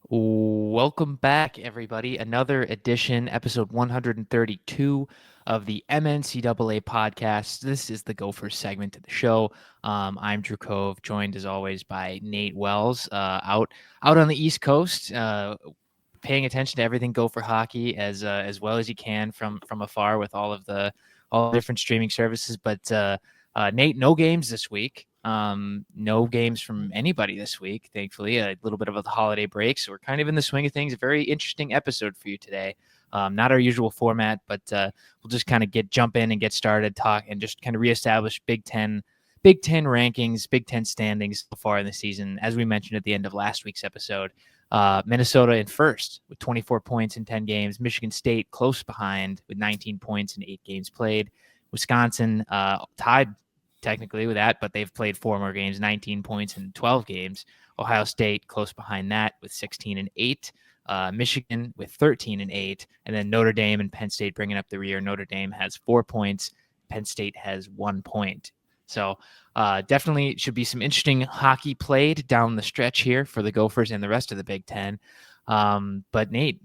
Welcome back, everybody. Another edition, episode 132 of the MNCAA podcast. This is the Gophers segment of the show. I'm Drew Cove, joined as always by Nate Wells, out on the East Coast, paying attention to everything Gopher hockey as well as you can from afar with all the different streaming services. But Nate, no games this week. No games from anybody this week, thankfully. A little bit of a holiday break, so we're kind of in the swing of things. A very interesting episode for you today. Not our usual format, but we'll just kind of jump in and get started, talk, and just kind of reestablish Big Ten rankings, Big Ten standings so far in the season. As we mentioned at the end of last week's episode, Minnesota in first with 24 points in 10 games. Michigan State close behind with 19 points in 8 games played. Wisconsin tied technically with that, but they've played 4 more games, 19 points in 12 games. Ohio State close behind that with 16 and 8. Michigan with 13 and 8. And then Notre Dame and Penn State bringing up the rear. Notre Dame has 4 points. Penn State has 1 point. So definitely should be some interesting hockey played down the stretch here for the Gophers and the rest of the Big Ten. But Nate,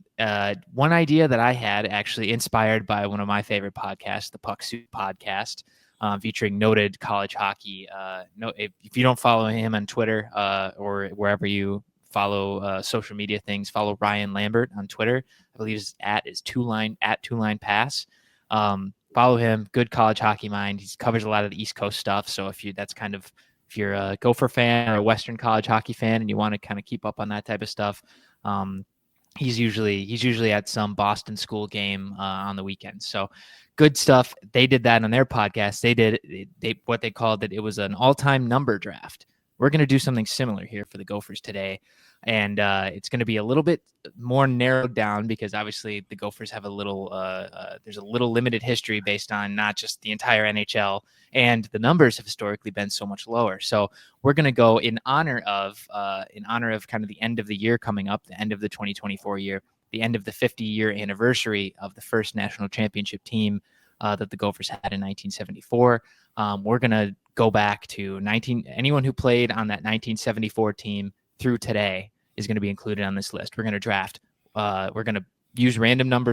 one idea that I had, actually inspired by one of my favorite podcasts, the Puck Suit podcast, featuring noted college hockey. If you don't follow him on Twitter or wherever you follow social media things, follow Ryan Lambert on Twitter. I believe his @is @2line pass. Follow him. Good college hockey mind. He covers a lot of the East Coast stuff. So if you're a Gopher fan or a Western college hockey fan and you want to kind of keep up on that type of stuff, he's usually at some Boston school game on the weekends. So good stuff. They did that on their podcast. They called it was an all-time number draft. We're going to do something similar here for the Gophers today. And it's going to be a little bit more narrowed down because obviously the Gophers have there's a little limited history based on not just the entire NHL, and the numbers have historically been so much lower. So we're going to go in honor of kind of the end of the year coming up, the end of the 2024 year, the end of the 50-year anniversary of the first national championship team that the Gophers had in 1974. We're going to go back to anyone who played on that 1974 team through today is going to be included on this list. We're going to draft. We're going to use random number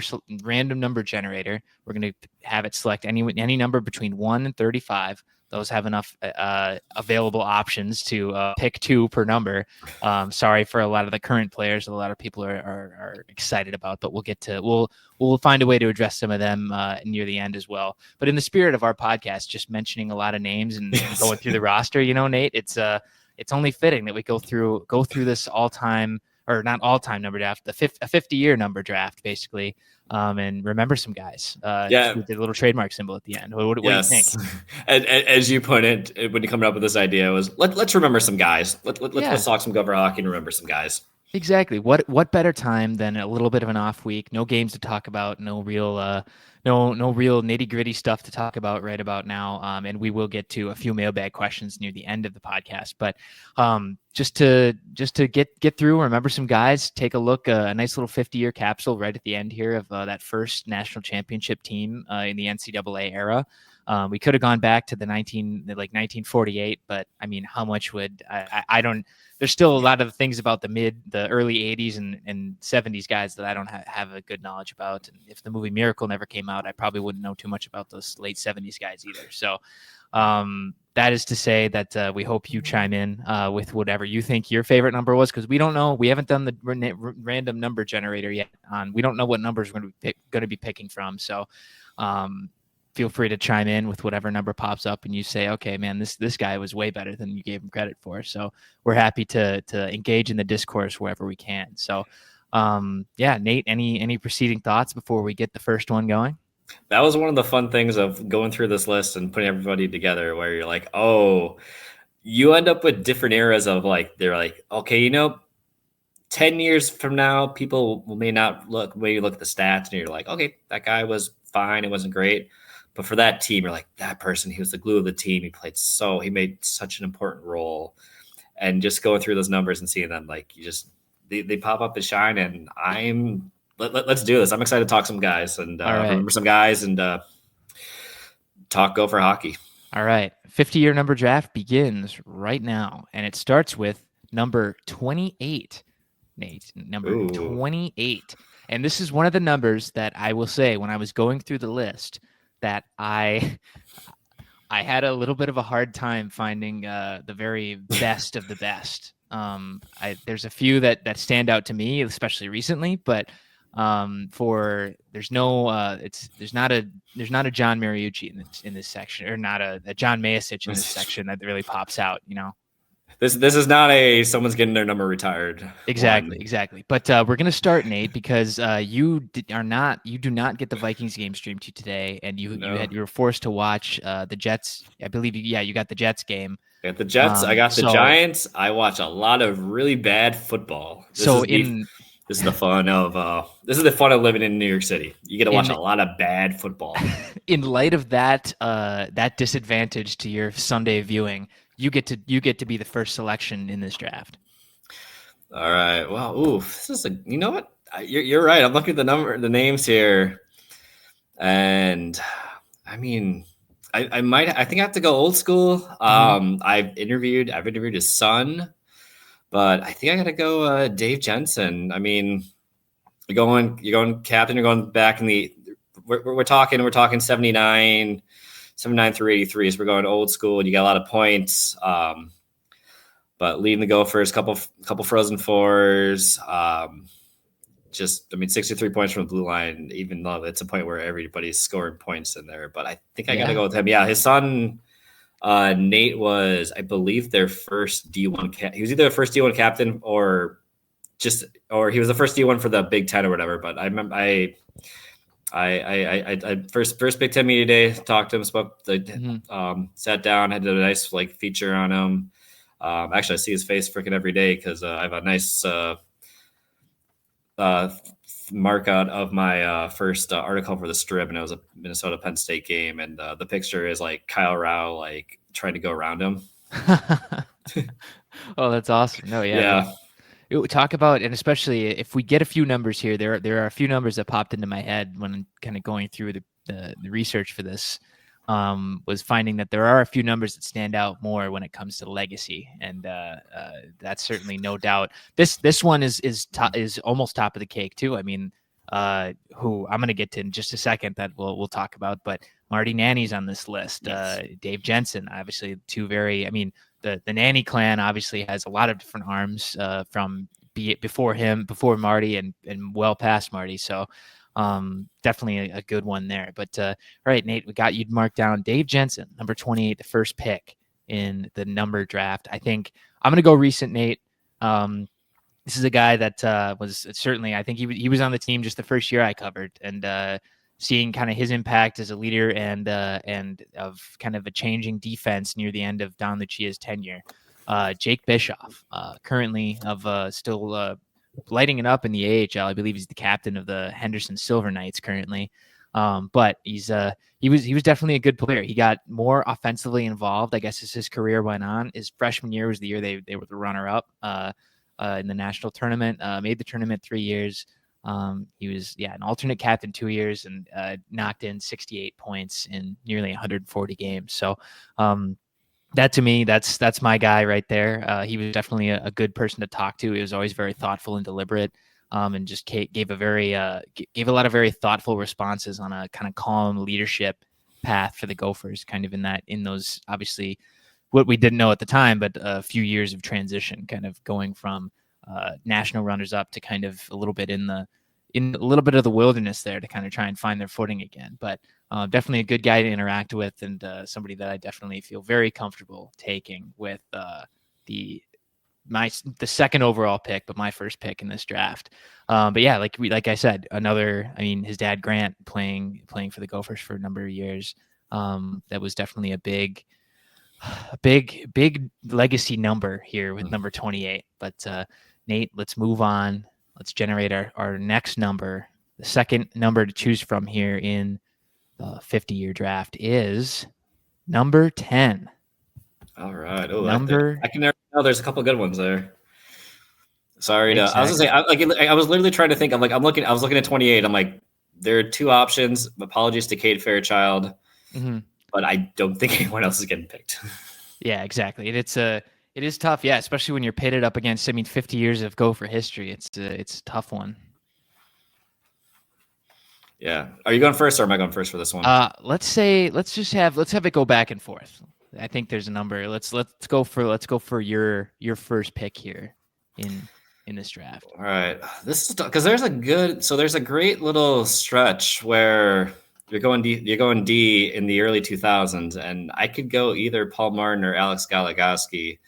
generator. We're going to have it select any number between 1 and 35. Those have enough available options to pick 2 per number. Sorry for a lot of the current players that a lot of people are excited about, but we'll find a way to address some of them near the end as well. But in the spirit of our podcast, just mentioning a lot of names and going through the roster, Nate, it's only fitting that we go through this all-time, or not all-time number draft, a 50-year number draft, basically, and remember some guys. With the little trademark symbol at the end. What do you think? And as you put it, when you come up with this idea, was let's remember some guys. Let's talk some Gopher hockey and remember some guys. Exactly. What better time than a little bit of an off week? No games to talk about. No real nitty gritty stuff to talk about right about now. And we will get to a few mailbag questions near the end of the podcast. But just to get through, remember some guys. Take a look. A nice little 50-year capsule right at the end here of that first national championship team in the NCAA era. We could have gone back to the 1948, but I mean, how much would I don't. There's still a lot of things about the early 80s and 70s guys that I don't have a good knowledge about. And if the movie Miracle never came out, I probably wouldn't know too much about those late 70s guys either. So that is to say that we hope you chime in with whatever you think your favorite number was, because we don't know. We haven't done the random number generator yet. We don't know what numbers we're going to be picking from. So feel free to chime in with whatever number pops up and you say, okay, man, this guy was way better than you gave him credit for. So we're happy to engage in the discourse wherever we can. So Nate, any preceding thoughts before we get the first one going? That was one of the fun things of going through this list and putting everybody together, where you're like, oh, you end up with different eras of they're like, okay, 10 years from now, people may look at the stats and you're like, okay, that guy was fine. It wasn't great. But for that team, you're like, that person, he was the glue of the team. He made such an important role. And just going through those numbers and seeing them, they pop up and shine. And let's do this. I'm excited to talk some guys and remember some guys and talk Gopher hockey. All right. 50-year number draft begins right now. And it starts with number 28. Nate, number Ooh. 28. And this is one of the numbers that I will say when I was going through the list that I had a little bit of a hard time finding the very best of the best. There's a few that stand out to me, especially recently, but for there's not a John Mariucci in this section, or not a John Mayasich in this section that really pops out. This is not a someone's getting their number retired. Exactly, One. exactly. But we're gonna start, Nate, because you do not get the Vikings game streamed to you today, and No. you were forced to watch the Jets. I believe you got the Jets game. I got the Jets. I got the So Giants. I watch a lot of really bad football. This is the fun of living in New York City. You get to watch a lot of bad football. In light of that disadvantage to your Sunday viewing, you get to be the first selection in this draft. All right. Well, this is you know what? You're right. I'm looking at the names here, and I mean, I think I have to go old school. I've interviewed his son, but I think I got to go Dave Jensen. I mean, you're going captain. You're going back in the. We're talking 79 through 83. So we're going old school. You got a lot of points. But leading the Gophers, couple Frozen Fours. 63 points from the blue line, even though it's a point where everybody's scoring points in there. But I think I got to go with him. Yeah, his son, Nate, was, I believe, their first D1 he was either the first D1 captain or he was the first D1 for the Big Ten or whatever. But I remember I first Big Ten media day, talked to him, sat down, had a nice feature on him. Actually, I see his face freaking every day because I have a nice mark out of my first article for the Strip, and it was a Minnesota Penn State game, and the picture is Kyle Rao trying to go around him. Oh, that's awesome! No, yeah. Talk about, and especially if we get a few numbers here, there are a few numbers that popped into my head when kind of going through the research for this. Was finding that there are a few numbers that stand out more when it comes to legacy, and that's certainly no doubt. This one is almost top of the cake too. I mean, who I'm going to get to in just a second that we'll talk about, but Marty Nanny's on this list. Yes. Dave Jensen, obviously, two very. I mean, the Nanny clan obviously has a lot of different arms from before Marty, and well past Marty. So. Definitely a good one there. But all right, Nate, we got you marked down. Dave Jensen, number 28, the first pick in the number draft. I think I'm going to go recent, Nate. This is a guy that was certainly, I think he was on the team just the first year I covered, and seeing kind of his impact as a leader and of kind of a changing defense near the end of Don Lucia's tenure. Jake Bischoff, currently of still lighting it up in the AHL. I believe he's the captain of the Henderson Silver Knights currently. But he was definitely a good player. He got more offensively involved, I guess, as his career went on. His freshman year was the year they were the runner-up in the national tournament. Made the tournament 3 years. He was an alternate captain 2 years, and knocked in 68 points in nearly 140 games. So that to me, that's my guy right there. He was definitely a good person to talk to. He was always very thoughtful and deliberate, and just gave a lot of very thoughtful responses on a kind of calm leadership path for the Gophers, kind of in those, obviously what we didn't know at the time, but a few years of transition, kind of going from national runners up to kind of a little bit in a little bit of the wilderness there to kind of try and find their footing again. But definitely a good guy to interact with, and somebody that I definitely feel very comfortable taking with the second overall pick, but my first pick in this draft. But yeah, like I said, his dad Grant playing for the Gophers for a number of years. That was definitely a big legacy number here with number 28. But Nate, let's move on. Let's generate our next number. The second number to choose from here in the 50-year draft is number 10. All right. I can never know. There's a couple good ones there. Sorry to. Exactly. I was gonna say. I was literally trying to think. I was looking at 28. I'm like, there are two options. Apologies to Cade Fairchild, but I don't think anyone else is getting picked. Yeah, exactly. And It is tough, yeah, especially when you're pitted up against, 50 years of Gopher history. It's a tough one. Yeah. Are you going first or am I going first for this one? Let's have it go back and forth. I think there's a number. Let's go for your first pick here in this draft. All right. This is because there's a great little stretch where you're going D in the early 2000s, and I could go either Paul Martin or Alex Goligoski.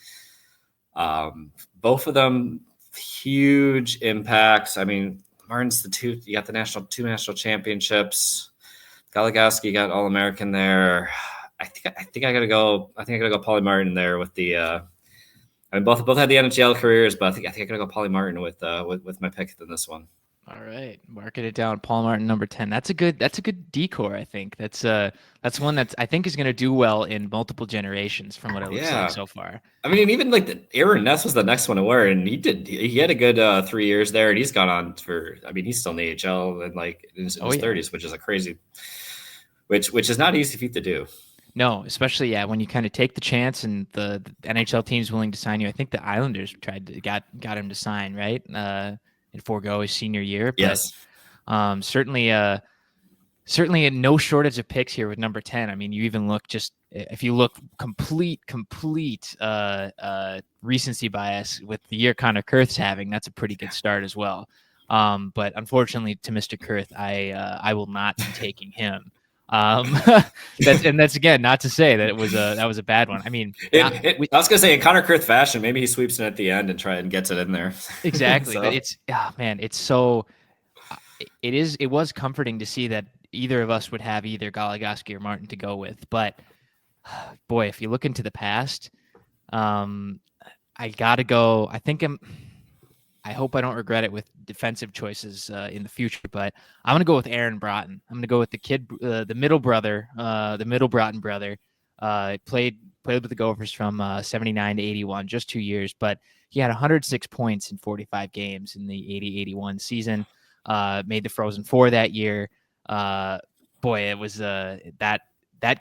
Both of them huge impacts. I mean, Martin's you got the two national championships. Goligoski got All-American there. I think I gotta go Paulie Martin there with the. I mean, both had the NHL careers, but I think I gotta go Paulie Martin with my pick in this one. All right, marking it down. Paul Martin, number 10. That's a good decor. I think that's one that I think is going to do well in multiple generations from what it looks like so far. I mean, even like Aaron Ness was the next one to wear, and he had a good 3 years there, and he's gone on for. I mean, he's still in the AHL and like in his 30s, which is a crazy, which is not easy feat to do. No, especially when you kind of take the chance and the NHL team's willing to sign you. I think the Islanders got him to sign, right? And forego his senior year. But, yes. Certainly no shortage of picks here with number 10. I mean, you even look if you look complete recency bias with the year Connor Kurth's having, that's a pretty good start as well. But unfortunately to Mr. Kurth, I will not be taking him. That's again not to say that that was a bad one. I mean, I was gonna say in Connor Kurth fashion, maybe he sweeps it at the end and gets it in there. Exactly, so. But it was comforting to see that either of us would have either Goligoski or Martin to go with. But boy, if you look into the past, I gotta go. I hope I don't regret it with defensive choices in the future, but I'm going to go with Aaron Broughton. I'm going to go with the kid, the middle Broughton brother. Played with the Gophers from 79 to 81, just 2 years, but he had 106 points in 45 games in the 80-81 season. Made the Frozen Four that year. Boy, it was that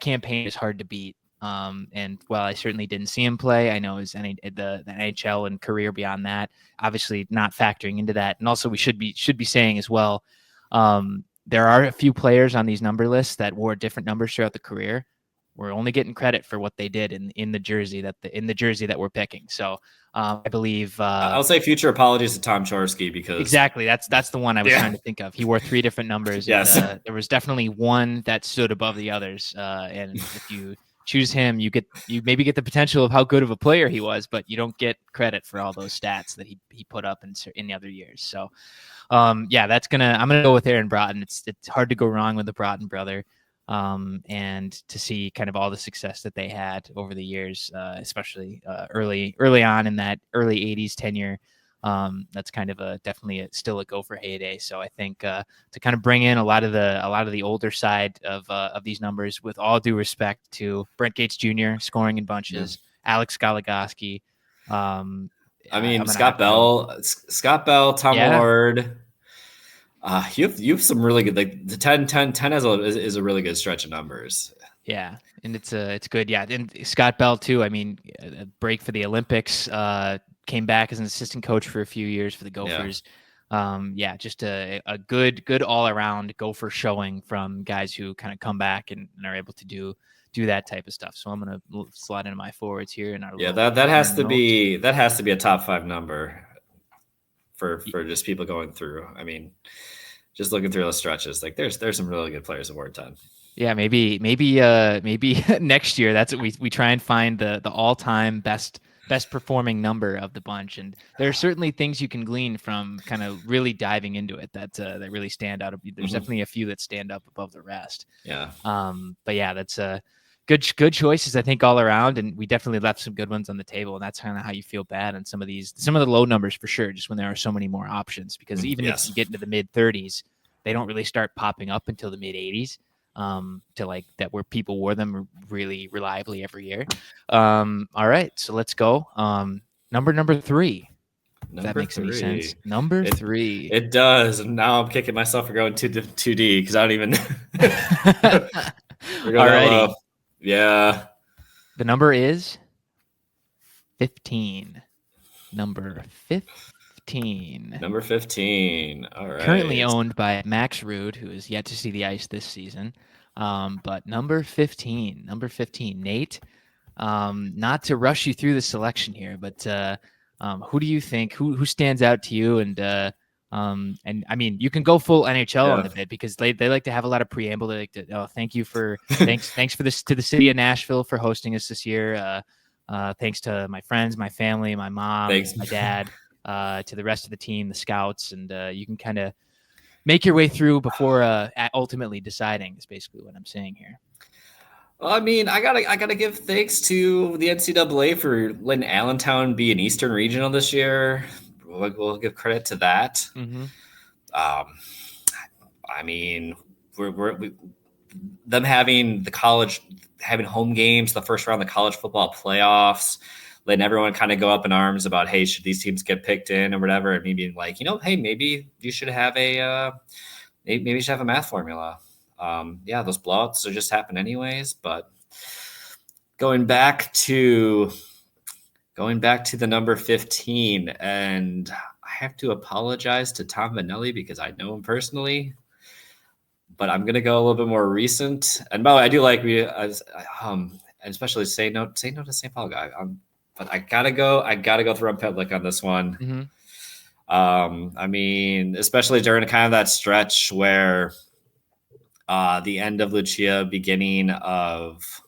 campaign is hard to beat. And while I certainly didn't see him play, I know the NHL and career beyond that, obviously not factoring into that. And also we should be saying as well, there are a few players on these number lists that wore different numbers throughout the career. We're only getting credit for what they did in the jersey that we're picking. So I believe I'll say future apologies to Tom Chorsky because exactly that's the one I was trying to think of. He wore 3 different numbers. Yes, and, there was definitely one that stood above the others. And if you choose him, you maybe get the potential of how good of a player he was, but you don't get credit for all those stats that he put up in the other years. So, I'm gonna go with Aaron Broughton. It's hard to go wrong with the Broughton brother, and to see kind of all the success that they had over the years, especially early on in that early '80s tenure. That's kind of definitely still a Gopher heyday. So I think to kind of bring in a lot of the older side of these numbers, with all due respect to Brent Gates Jr. scoring in bunches, Alex Goligoski. Scott Bell, Tom Ward. You have some really good, like the 10 is a really good stretch of numbers. Yeah, and it's good. Yeah, and Scott Bell too. I mean, a break for the Olympics. Came back as an assistant coach for a few years for the Gophers. Just a good all around Gopher showing from guys who kind of come back and are able to do that type of stuff. So I'm gonna slide into my forwards here. That has to be a top 5 number for just people going through. I mean, just looking through those stretches, like there's some really good players in Ward 10. Yeah, maybe next year that's what we try and find the all time best performing number of the bunch. And there are certainly things you can glean from kind of really diving into it that really stand out. There's definitely a few that stand up above the rest. Yeah. But yeah, that's good choices, I think, all around. And we definitely left some good ones on the table. And that's kind of how you feel bad on some of the low numbers for sure, just when there are so many more options, because even if you get into the mid 30s, they don't really start popping up until the mid 80s. To like that where people wore them really reliably every year. All right, so let's go. Number 3. If that makes any sense. Number 3. It does. And now I'm kicking myself for going 2D because I don't even. Alrighty. Yeah. The number is 15. Number 15. Number 15. All Currently right. owned by Max Rude, who is yet to see the ice this season. But number 15, Nate. Not to rush you through the selection here, but who do you think who stands out to you? And I mean, you can go full NHL on the bit because they like to have a lot of preamble. They like to thanks for this to the city of Nashville for hosting us this year. Thanks to my friends, my family, my mom, my dad, to the rest of the team, the scouts, and you can kind of make your way through before ultimately deciding. Is basically what I'm saying here. Well, I mean, I gotta give thanks to the NCAA for letting Allentown be an Eastern Regional this year. We'll give credit to that. Mm-hmm. I mean, them having home games, the first round of the college football playoffs, letting everyone kind of go up in arms about, hey, should these teams get picked in or whatever, and me being like, hey, maybe you should have maybe you should have a math formula. Yeah, those blowouts are just happen anyways. But going back to the number 15, and I have to apologize to Tom Vanelli because I know him personally, but I'm gonna go a little bit more recent. And by the way, I do like and especially say no to St. Paul guy. But I gotta go through Pitlick on this one. Mm-hmm. I mean, especially during kind of that stretch where the end of Lucia, beginning of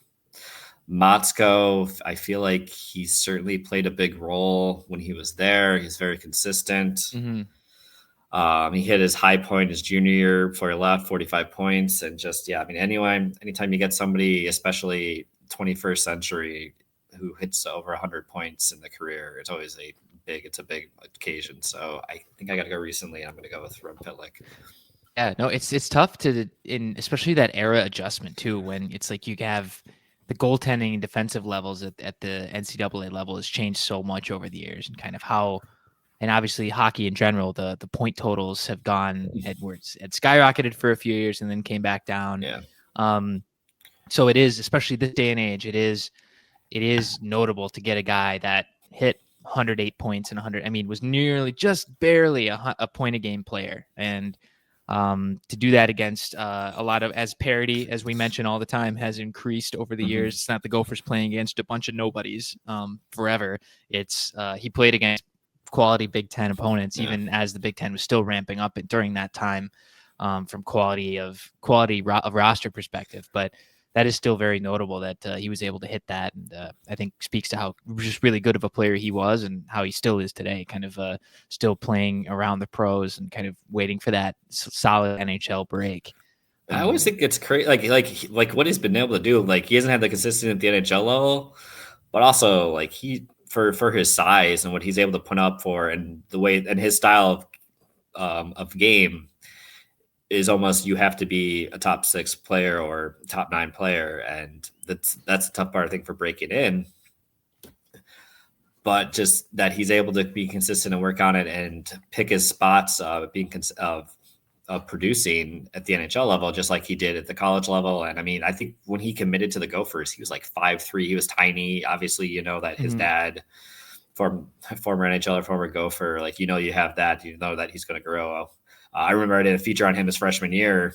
Motzko, I feel like he certainly played a big role when he was there. He's very consistent. Mm-hmm. He hit his high point his junior year before he left, 45 points. And just, I mean, anytime you get somebody, especially 21st century, who hits over 100 points in the career, it's always a big occasion. So I think I got to go recently. I'm going to go with Rem Pitlick. Yeah, no, it's tough especially that era adjustment too, when it's like you have the goaltending and defensive levels at the NCAA level has changed so much over the years, and kind of how, and obviously hockey in general, the point totals have gone Edwards. It skyrocketed for a few years and then came back down. Yeah. So it is, especially this day and age, it is notable to get a guy that hit 108 points and 100. I mean, was nearly just barely a point a game player, and to do that against a lot of, as parity, as we mention all the time, has increased over the years. It's not the Gophers playing against a bunch of nobodies forever. It's he played against quality Big Ten opponents, even as the Big Ten was still ramping up during that time from quality of roster perspective. But that is still very notable that he was able to hit that, and I think speaks to how just really good of a player he was and how he still is today, kind of still playing around the pros and kind of waiting for that solid NHL break. I always think it's crazy, like what he's been able to do. Like, he hasn't had the consistency at the NHL level, but also like he for his size and what he's able to put up for, and the way and his style of game is almost, you have to be a top 6 player or top 9 player. And that's the tough part, I think, for breaking in. But just that he's able to be consistent and work on it and pick his spots of producing at the NHL level, just like he did at the college level. And I mean, I think when he committed to the Gophers, he was like 5'3". He was tiny. Obviously, that his dad, former NHLer, former Gopher, like, you have that, that he's going to grow. I remember I did a feature on him his freshman year,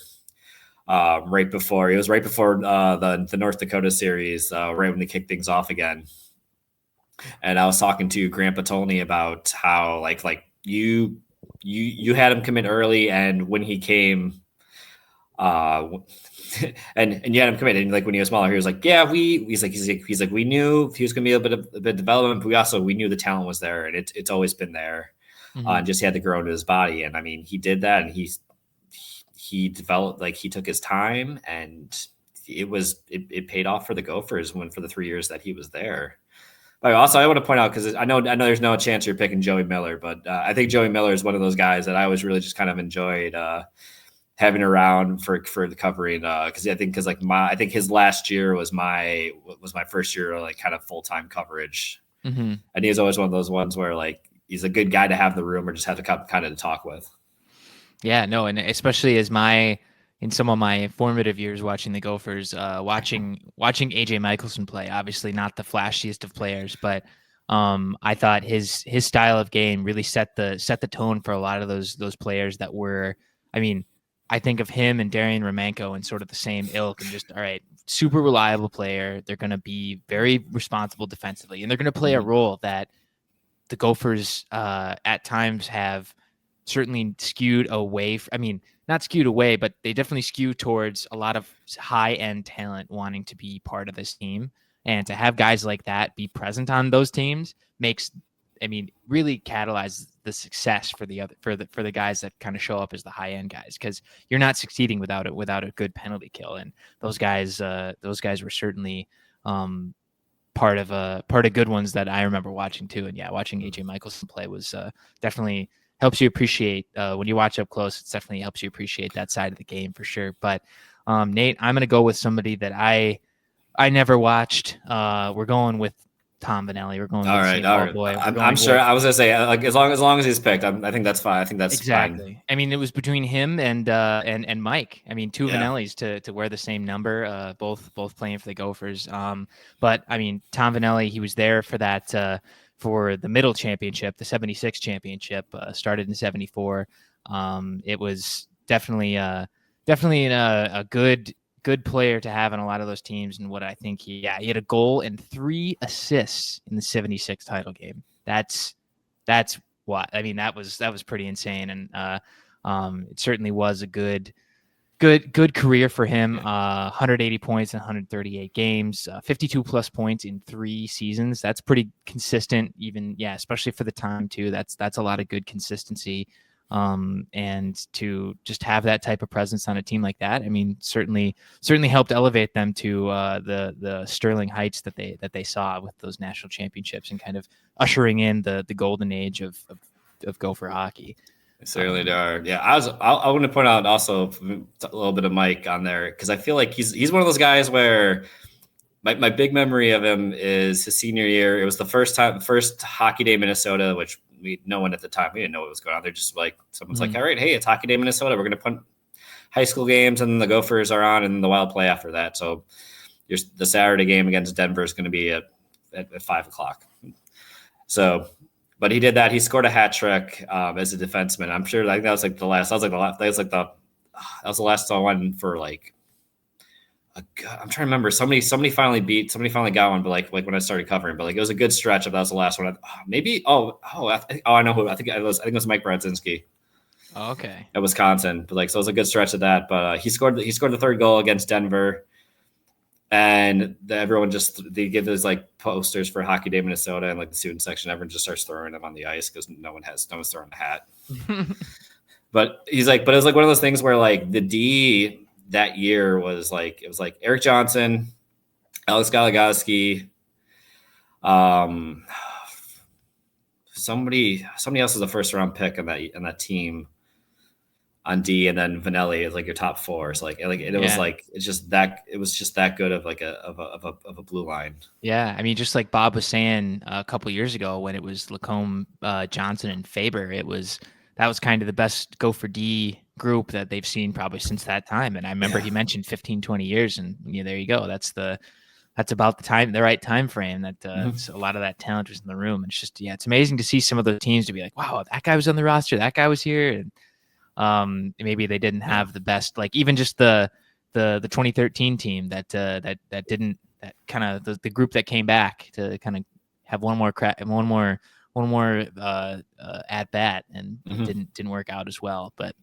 right before the North Dakota series, right when they kicked things off again. And I was talking to Grandpa Tolney about how like you had him come in early, and when he came, and you had him come in, and like when he was smaller, he was like, yeah, he's like we knew he was going to be a bit of development, but we knew the talent was there, and it's always been there. And just he had to grow into his body. And I mean, he did that, and he developed, like, he took his time, and it paid off for the Gophers for the 3 years that he was there. But also, I want to point out, because I know there's no chance you're picking Joey Miller, but I think Joey Miller is one of those guys that I always really just kind of enjoyed having around for the covering, because I think his last year was my first year, like, kind of full-time coverage. And he was always one of those ones where, like, he's a good guy to have in the room or just have to kind of talk with. Yeah, no, and especially in some of my formative years watching the Gophers, watching AJ Michelson play, obviously not the flashiest of players, but I thought his style of game really set the tone for a lot of those players that were. I mean, I think of him and Darian Romanko in sort of the same ilk, and just all right, super reliable player. They're going to be very responsible defensively, and they're going to play a role that the Gophers at times have certainly skewed away. I mean, not skewed away, but they definitely skew towards a lot of high end talent wanting to be part of this team. And to have guys like that be present on those teams makes, I mean, really catalyzes the success for the guys that kind of show up as the high end guys, because you're not succeeding without a good penalty kill. And those guys were certainly part of good ones that I remember watching too. And yeah, watching AJ Michelson play was definitely helps you appreciate when you watch up close. It definitely helps you appreciate that side of the game for sure. But Nate, I'm going to go with somebody that I never watched. We're going with Tom Vanelli. We're going with St. Paul boy. I'm sure. I was gonna say, like, as long as he's picked, I think that's fine. I think that's exactly fine. I mean, it was between him and Mike. I mean, two Vanellis to wear the same number. Both playing for the Gophers. But I mean, Tom Vanelli, he was there for that for the middle championship, the '76 championship. Started in '74. It was definitely a good player to have on a lot of those teams. And what I think he had a goal and 3 assists in the '76 title game. That's what I mean. That was pretty insane. And it certainly was a good career for him. 180 points in 138 games, 52 plus points in 3 seasons. That's pretty consistent, even especially for the time too. That's a lot of good consistency. And to just have that type of presence on a team like that, I mean, certainly helped elevate them to the sterling heights that they saw with those national championships, and kind of ushering in the golden age of Gopher hockey. They certainly are. Yeah, I want to point out also a little bit of Mike on there, because I feel like he's one of those guys where my big memory of him is his senior year. It was the first Hockey Day Minnesota, which no one at the time, we didn't know what was going on. They're just like, someone's like, all right, hey, it's Hockey Day Minnesota. We're going to put high school games, and the Gophers are on, and the Wild play after that. So the Saturday game against Denver is going to be at 5:00. So, but he did that. He scored a hat trick as a defenseman. I'm sure that was like the last. That was the last one for like. I'm trying to remember. Somebody finally got one, but like when I started covering, but like it was a good stretch. If that was the last one, maybe. I know who. I think it was Mike Bradzinski. Oh, okay. At Wisconsin, but like so it was a good stretch of that. But he scored the third goal against Denver, and everyone they give those like posters for Hockey Day Minnesota, and like the student section, everyone just starts throwing them on the ice because no one's throwing a hat. But it was like one of those things where like the D that year was like, it was like Eric Johnson, Alex Goligoski, somebody else is a first round pick on that team on D, and then Vanelli is like your top 4. So it was just that good of like a blue line. Yeah, I mean, just like Bob was saying a couple years ago when it was Lacombe, Johnson, and Faber, that was kind of the best Gopher D group that they've seen probably since that time. And I remember he mentioned 15, 20 years, and there you go. That's about the right time frame that a lot of that talent was in the room. And it's just, it's amazing to see some of those teams to be like, wow, that guy was on the roster, that guy was here. And maybe they didn't have the best, like even just the 2013 team that didn't, that kind of the group that came back to kind of have one more at bat, and didn't work out as well. But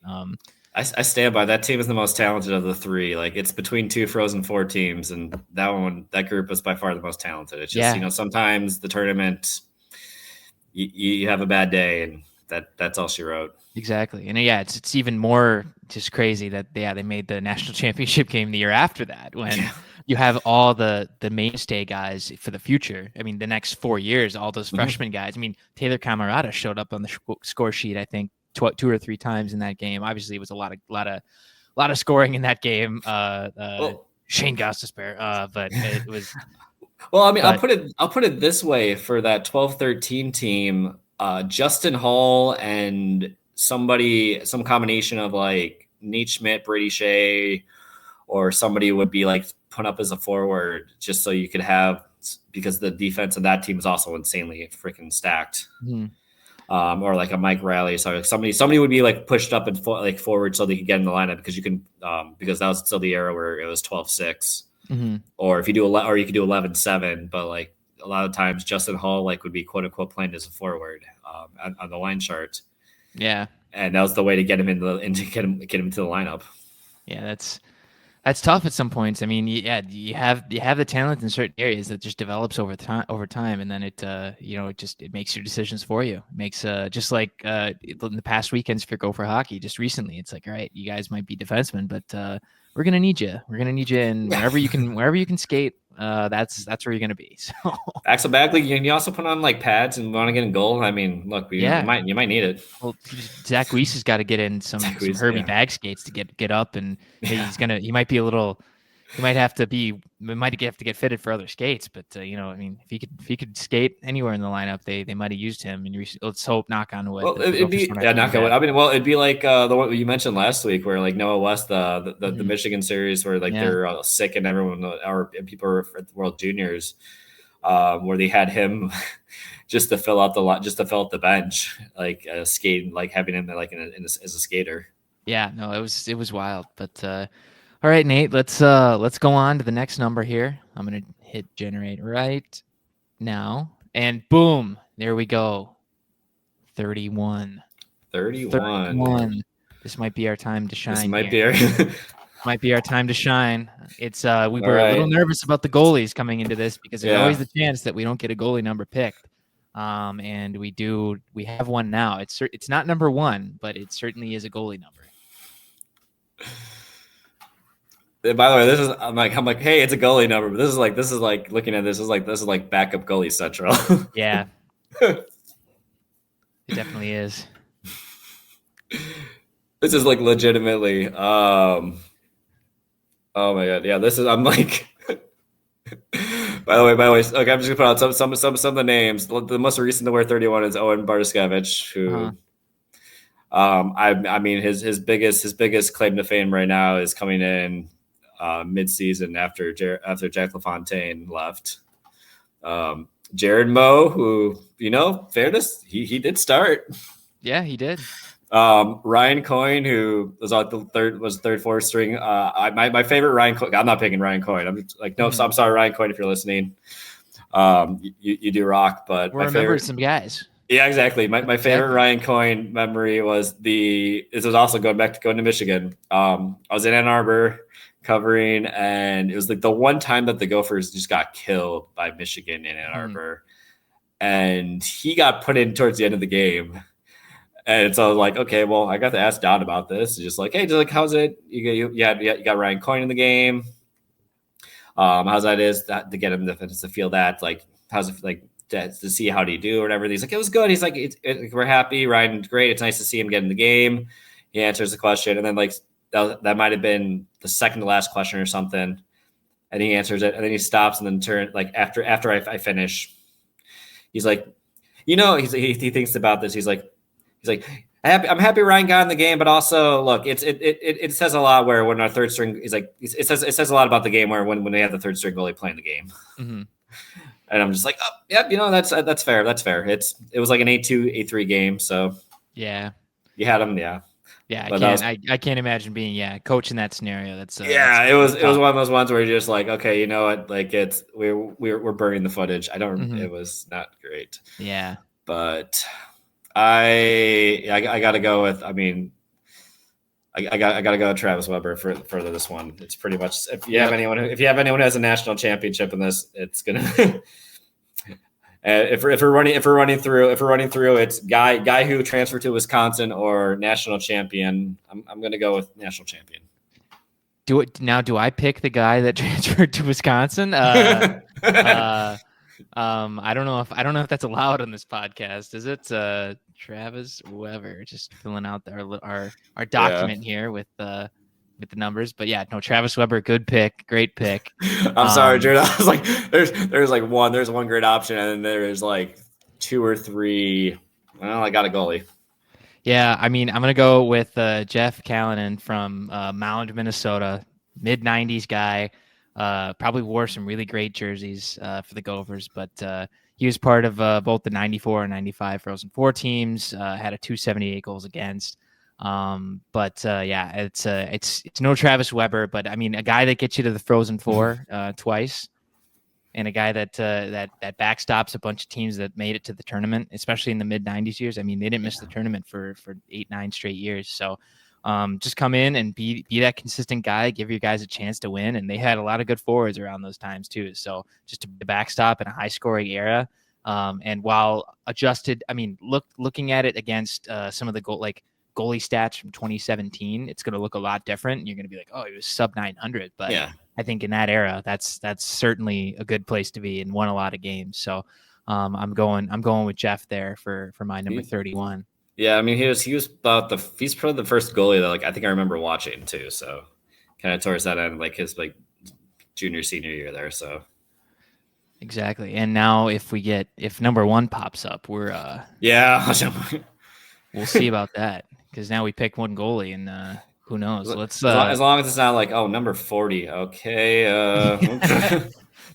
I stand by that team is the most talented of the 3. Like it's between 2 Frozen 4 teams, and that group is by far the most talented. It's just sometimes the tournament you have a bad day, and that's all she wrote. Exactly. And it's even more just crazy that they made the national championship game the year after that, when you have all the mainstay guys for the future. I mean, the next 4 years, all those freshman guys. I mean, Taylor Camarada showed up on the score sheet, I think 2 or 3 times in that game. Obviously, it was a lot of scoring in that game. Shane Gostisbehere, but it was. Well, I mean, I'll put it this way: for that 12-13 team, Justin Hall and some combination of like Nate Schmidt, Brady Shea, or somebody would be like put up as a forward, just so you could have because the defense of that team is also insanely freaking stacked. Mm-hmm. Or like a Mike Riley. So like somebody would be like pushed up and like forward so they could get in the lineup because you can because that was still the era where it was 12-6. Mm-hmm. Or if you do or you could do 11-7, but like a lot of times Justin Hall like would be quote unquote playing as a forward on the line chart. Yeah, and that was the way to get him get him into the lineup. Yeah, that's tough at some points. I mean, yeah, you have the talent in certain areas that just develops over time, and then it it makes your decisions for you. It makes just like in the past weekends for Gopher Hockey, just recently, it's like, all right, you guys might be defensemen, but we're gonna need you. We're gonna need you, and wherever you can skate, that's where you're gonna be. So Axel Bagley, you also put on like pads and want to get in goal. I mean, look, you might need it. Well, Zach Weiss has got to get in some Herbie bag skates to get up, and he might have to get fitted for other skates. But I mean, if he could skate anywhere in the lineup, they might have used him. And let's hope, knock on wood. Well, it'd be knock on wood. I mean, well, it'd be like the one you mentioned last week, where like Noah West, the Michigan series, where like they're sick and everyone and people are at the World Juniors. Where they had him just to fill out the bench, like skating, like having him like as a skater. Yeah, no, it was wild. But all right, Nate, let's go on to the next number here. I'm gonna hit generate right now, and boom, there we go. 31. 31. This might be our time to shine. This might be our time to shine. It's we were a little nervous about the goalies coming into this because there's always the chance that we don't get a goalie number picked. And we have one now. It's not number 1, but it certainly is a goalie number. By the way, I'm like, hey, it's a goalie number, but this is like looking at this is like backup goalie central. Yeah. It definitely is. This is like legitimately oh my god, yeah. This is I'm like. By the way, okay, I'm just gonna put out some of the names. The most recent to wear 31 is Owen Bartoskevich, who, I mean, his biggest claim to fame right now is coming in mid-season after Jack LaFontaine left. Jared Moe, who fairness, he did start. Yeah, he did. Ryan Coyne, who was like third, fourth string. My favorite Ryan Coyne. I'm not picking Ryan Coyne. I'm like, no, I'm sorry, Ryan Coyne, if you're listening. You do rock, but we're remembering some guys. Yeah, exactly. My favorite Ryan Coyne memory was this was also going to Michigan. I was in Ann Arbor covering, and it was like the one time that the Gophers just got killed by Michigan in Ann Arbor, and he got put in towards the end of the game. And so I was like, okay, well, I got to ask Don about this. Just like, hey, how's it? You got Ryan Coyne in the game. How's that is to get him to feel that, like, how's it like to see how do you do or whatever. He's like, it was good. He's like, we're happy. Ryan's great. It's nice to see him get in the game. He answers the question, and then like that might have been the second to last question or something. And he answers it, and then he stops and then turns like after I finish. He's like, he thinks about this. He's like, I'm happy Ryan got in the game, but also look, it says a lot where when our third string is like, it says a lot about the game where when they have the third string goalie playing the game. Mm-hmm. And I'm just like, oh, yep, that's fair. That's fair. It was like an 8-2, 8-3 game. So yeah, you had him. Yeah. Yeah. I can't imagine being, coach in that scenario. It was one of those ones where you're just like, okay, you know what? Like we're burning the footage. It was not great. Yeah. But I gotta go with. I mean, I gotta go with Travis Weber for this one. It's pretty much if you have anyone who has a national championship in this, it's gonna. if we're running through, it's guy who transferred to Wisconsin or national champion. I'm gonna go with national champion. Do I pick the guy that transferred to Wisconsin? I don't know if that's allowed on this podcast. Is it Travis Weber just filling out our document here with the numbers? But yeah, no, Travis Weber, good pick, great pick. I'm sorry, Jared. I was like, there's one great option, and then there's like 2 or 3. Well, I got a goalie. Yeah, I mean, I'm gonna go with Jeff Callanan from Mound, Minnesota, mid-90s guy. Probably wore some really great jerseys for the Gophers, but he was part of both the 94 and 95 Frozen Four teams, had a 278 goals against. Yeah, it's no Travis Weber, but I mean, a guy that gets you to the Frozen Four twice, and a guy that backstops a bunch of teams that made it to the tournament, especially in the mid 90s years. I mean, they didn't miss the tournament for 8-9 straight years. So just come in and be that consistent guy, give your guys a chance to win. And they had a lot of good forwards around those times too. So just to backstop in a high scoring era. And while adjusted, I mean, looking at it against some of the goalie stats from 2017, it's going to look a lot different. You're going to be like, oh, he was sub 900, but yeah. I think in that era, that's certainly a good place to be and won a lot of games. So I'm going with Jeff there for my number 31. Yeah, I mean he's probably the first goalie that I think I remember watching too. So kind of towards that end, his junior senior year there. So exactly. And now if number 1 pops up, we're we'll see about that, because now we pick one goalie and who knows? Let's as long as it's not number 40. Okay.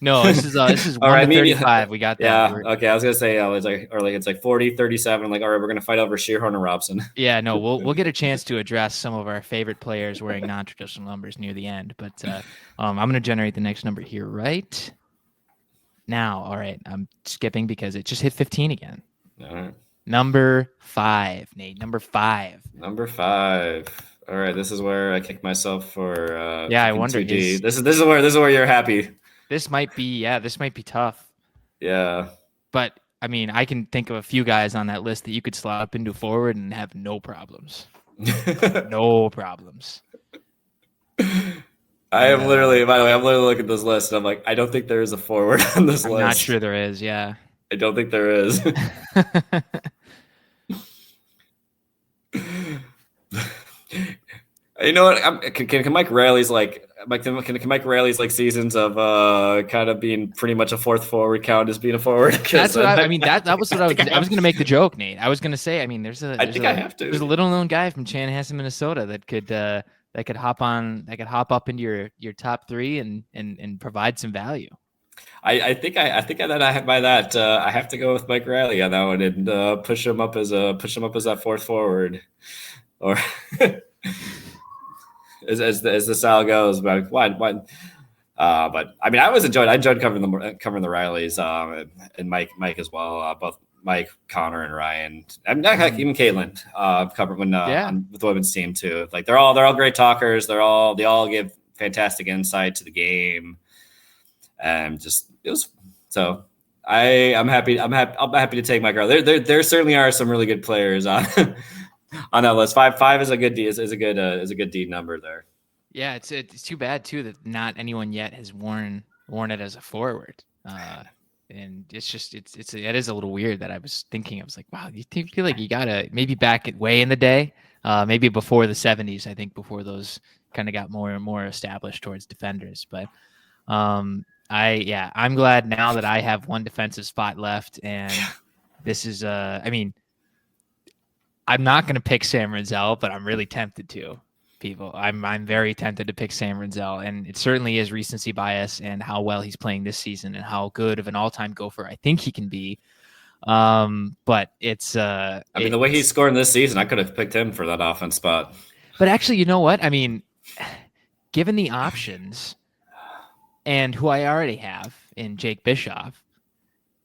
No, this is 1 to 35. We got that. Yeah. Okay. I was gonna say it's 40, 37. All right, we're gonna fight over Shearhorn and Robson. Yeah. No, we'll get a chance to address some of our favorite players wearing non-traditional numbers near the end. But I'm gonna generate the next number here right now. All right. I'm skipping because it just hit 15 again. All right. Number 5, Nate. Number 5. All right, this is where I kick myself for. I wonder. This is where you're happy. This might be tough. Yeah. But I mean, I can think of a few guys on that list that you could slot up into forward and have no problems. No problems. By the way, I'm literally looking at this list and I'm like, I don't think there is a forward on this list. I'm not sure there is. Yeah. I don't think there is. You know what? Can Mike Raley's can Mike Raley's seasons of kind of being pretty much a fourth forward count as being a forward? That's what I mean. That was what I was going to make the joke, Nate. I was going to say. I mean, there's a little known guy from Chanhassen, Minnesota that could hop up into your top 3 and provide some value. I think I have to go with Mike Riley on that one and push him up as that fourth forward, or as the style goes. But why? But I mean, I enjoyed covering the Rileys and Mike as well. Both Mike, Connor, and Ryan. I mean, even Caitlin covered with the women's team too. They're all great talkers. They all give fantastic insight to the game. And I'm happy to take Mike Riley. There certainly are some really good players on on that list. Five is a good D number there. Yeah, it's too bad too that not anyone yet has worn it as a forward. And it is a little weird that I was like, wow, you feel like you gotta maybe back way in the day, maybe before the 70s. I think before those kind of got more and more established towards defenders, but. I'm glad now that I have one defensive spot left, and this is I mean, I'm not going to pick Sam Renzel, but I'm really tempted to. People, I'm very tempted to pick Sam Renzel, and it certainly is recency bias and how well he's playing this season and how good of an all-time Gopher I think he can be. But it's the way he's scoring this season, I could have picked him for that offense spot. But actually, you know what? I mean, given the options. And who I already have in Jake Bischoff,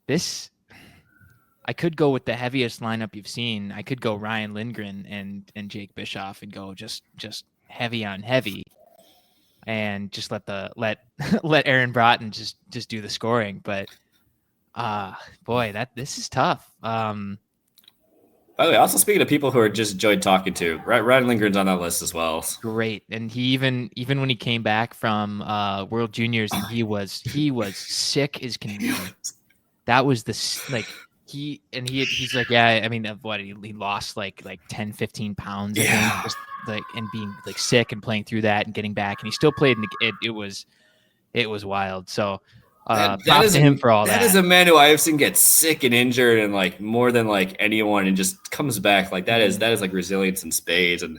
I could go with the heaviest lineup you've seen. I could go Ryan Lindgren and Jake Bischoff and go just heavy on heavy, and just let Aaron Broughton just do the scoring. But boy, this is tough. By the way, also speaking of people who are just enjoyed talking to, Ryan Lindgren's on that list as well. Great, and he even when he came back from World Juniors, he was sick as can be. That was he's like, yeah. I mean, what he lost like 10, 15 pounds. I think, just and being sick and playing through that and getting back, and he still played. It was wild. So. Props to him for all that. That is a man who I have seen get sick and injured and more than anyone, and just comes back. That is resilience in spades. And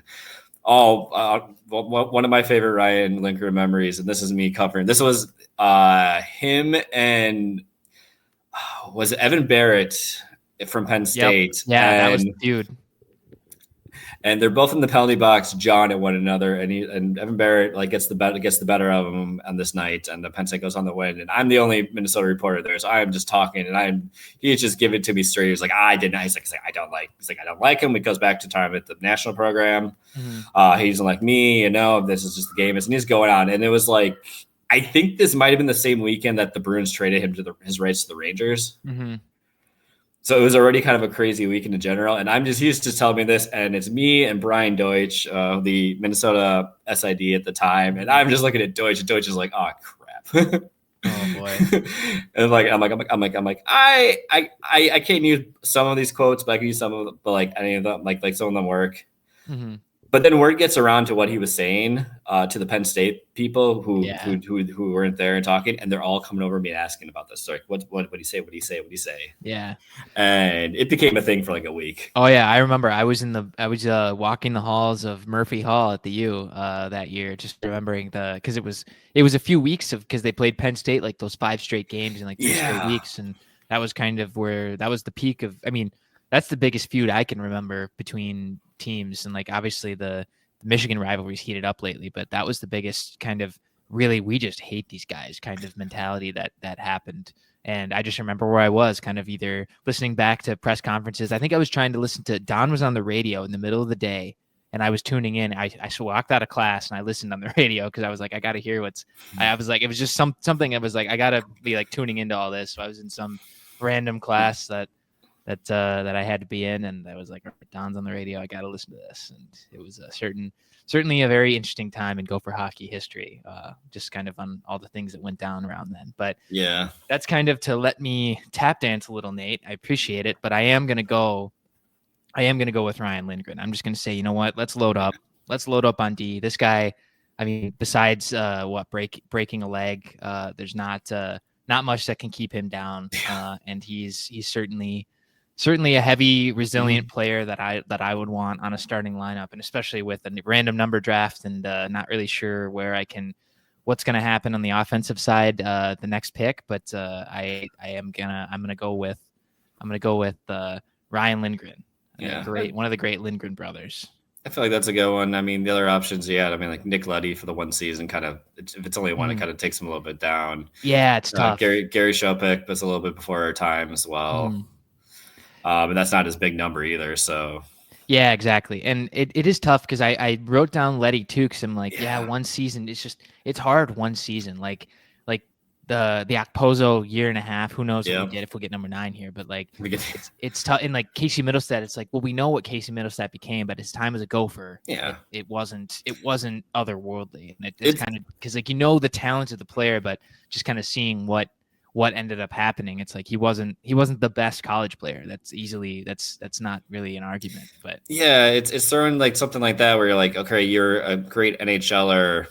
One of my favorite Ryan Lindgren memories, and this is me covering. This was him and was it Evan Barrett from Penn State. Yeah, that was the dude. And they're both in the penalty box, jawing at one another, and Evan Barrett like gets the better of him on this night, and the Penn State goes on the win. And I'm the only Minnesota reporter there, so I'm just talking, and he's just giving it to me straight. He's like, I didn't. He's like, I don't like him. It goes back to time at the national program. Mm-hmm. He's like me, this is just the game. And he's going on, and it was like, I think this might have been the same weekend that the Bruins traded him to his rights to the Rangers. Mm-hmm. So it was already kind of a crazy weekend in general. And he's just telling me this, and it's me and Brian Deutsch, the Minnesota SID at the time. And I'm just looking at Deutsch, and Deutsch is like, oh crap. Oh boy. And I'm like, I can't use some of these quotes, but I can use some of them, but like any of them, like some of them work. Mm-hmm. But then word gets around to what he was saying to the Penn State people who weren't there and talking, and they're all coming over me and asking about this. So like, what did he say? What did he say? What did he say? Yeah. And it became a thing for like a week. Oh yeah, I remember. I was walking the halls of Murphy Hall at the U that year, just remembering because it was a few weeks because they played Penn State like those 5 straight games in like 2 straight weeks, and that was kind of where that was the peak of. I mean, that's the biggest feud I can remember between teams, and like obviously the Michigan rivalry's heated up lately, but that was the biggest kind of really we just hate these guys kind of mentality that happened. And I just remember where I was kind of either listening back to press conferences. I think I was trying to listen to Don was on the radio in the middle of the day, and I was tuning in. I walked out of class and I listened on the radio because I was like, I got to hear I was like, it was just something I was like, I got to be like tuning into all this. So I was in some random class that I had to be in, and I was like, Don's on the radio, I got to listen to this. And it was certainly a very interesting time in Gopher hockey history, just kind of on all the things that went down around then. But yeah, that's kind of to let me tap dance a little, Nate. I appreciate it, but I am going to go with Ryan Lindgren. I'm just going to say, you know what? Let's load up on D. This guy, I mean, besides breaking a leg, there's not much that can keep him down. And he's certainly a heavy, resilient player that I would want on a starting lineup, and especially with a random number draft and not really sure what's going to happen on the offensive side the next pick. But I'm gonna go with Ryan Lindgren. Yeah, one of the great Lindgren brothers. I feel like that's a good one. I mean, the other options, like Nick Leddy for the one season, kind of, if it's only one, it kind of takes him a little bit down. Yeah, it's tough. Gary Shopik was a little bit before our time as well. And that's not his big number either. So yeah, exactly. And it is tough because I wrote down Leddy too, because I'm like, one season. It's hard one season. Like the Okposo year and a half. Who knows what we get if we get number 9 here? But like it's tough. And like Casey Middlestat, it's like, well, we know what Casey Middlestat became, but his time as a Gopher, it wasn't otherworldly. And it's kind of because like the talent of the player, but just kind of seeing what ended up happening. It's like he wasn't the best college player. That's not really an argument. But yeah, it's sort of like something like that where you're like, okay, you're a great NHLer,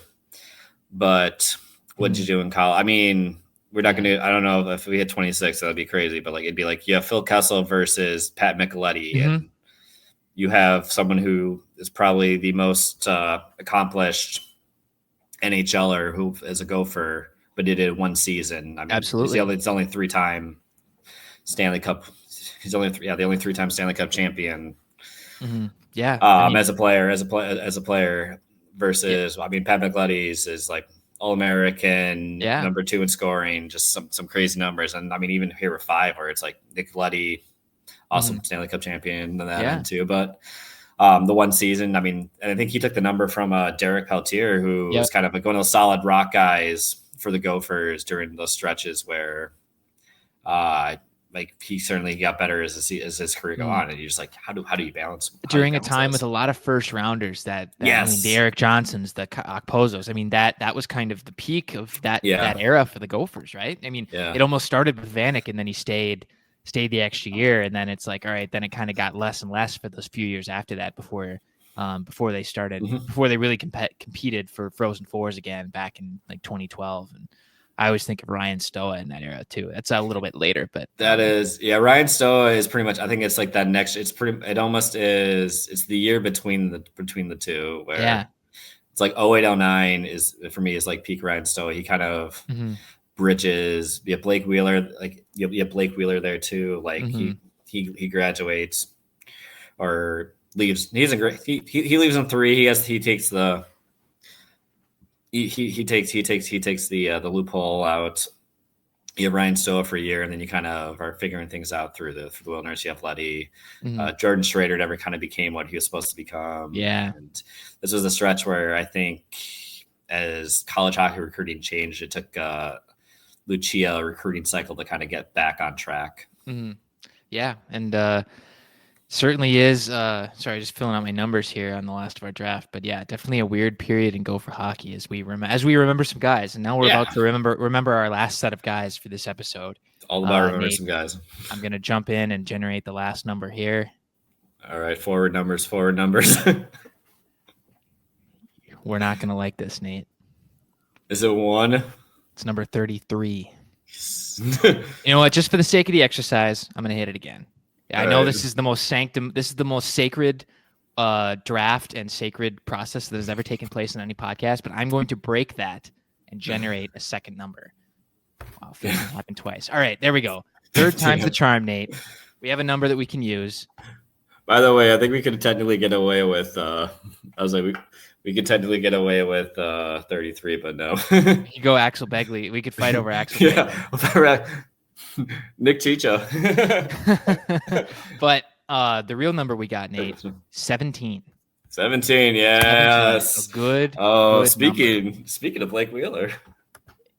but what did you do in college? I mean, we're not going to. I don't know if we hit 26, that'd be crazy. But like it'd be like you have Phil Kessel versus Pat Micheletti, and you have someone who is probably the most accomplished NHLer who is a Gopher, but did it one season. I mean, absolutely, it's only 3-time Stanley Cup. He's only the only 3-time Stanley Cup champion. Mm-hmm. Yeah, as a player versus I mean, Pat Micheletti is like All-American, number 2 in scoring, just some crazy numbers. And I mean, even here with 5, where it's like Nick Leddy, awesome Stanley Cup champion, and that end too. But the one season, I mean, and I think he took the number from Derek Peltier, who was kind of like one of those solid rock guys for the Gophers during those stretches where like he certainly got better as his career go on, and you're just like, how do you balance during a time with a lot of first rounders I mean, the Eric Johnsons, the Okpozos. I mean, that was kind of the peak of that era for the Gophers, right? I mean, it almost started with Vanek, and then he stayed the extra year, and then it's like, all right, then it kind of got less and less for those few years after that before they started before they really competed for Frozen Fours again back in like 2012. And I always think of Ryan Stoa in that era too. That's a little bit later, but That is, yeah. Ryan Stoa is pretty much. I think it's like that next. It almost is. It's the year between the two where yeah. it's like 0809 is for me is like peak Ryan Stoa. He kind of bridges. You have Blake Wheeler, like you have Blake Wheeler there too. Like he graduates or leaves. He's a great. He leaves in 3. He takes the. He takes the loophole out. You have Ryan Stoa for a year, and then you kind of are figuring things out through the wilderness. You have Letty. Jordan Schrader never kind of became what he was supposed to become. Yeah. And this was a stretch where I think as college hockey recruiting changed, it took Lucia a recruiting cycle to kind of get back on track. Yeah. And certainly is. Sorry, just filling out my numbers here on the last of our draft, but yeah, definitely a weird period in Gopher hockey as we remember some guys, and now we're about to remember our last set of guys for this episode. All about remembering some guys. I'm gonna jump in and generate the last number here. All right, forward numbers. We're not gonna like this, Nate. Is it 1? It's number 33. You know what? Just for the sake of the exercise, I'm gonna hit it again. I know this is the most sacred draft and sacred process that has ever taken place in any podcast, but I'm going to break that and generate a second number. Wow, it happened twice. All right, there we go. Third time's the charm, Nate. We have a number that we can use. By the way, I think we could technically get away with we could technically get away with 33, but no. You go Axel Begley. We could fight over Axel Begley. Nick Chicho. But the real number we got, Nate, 17. 17, yes. 17. Good. Oh, speaking of Blake Wheeler.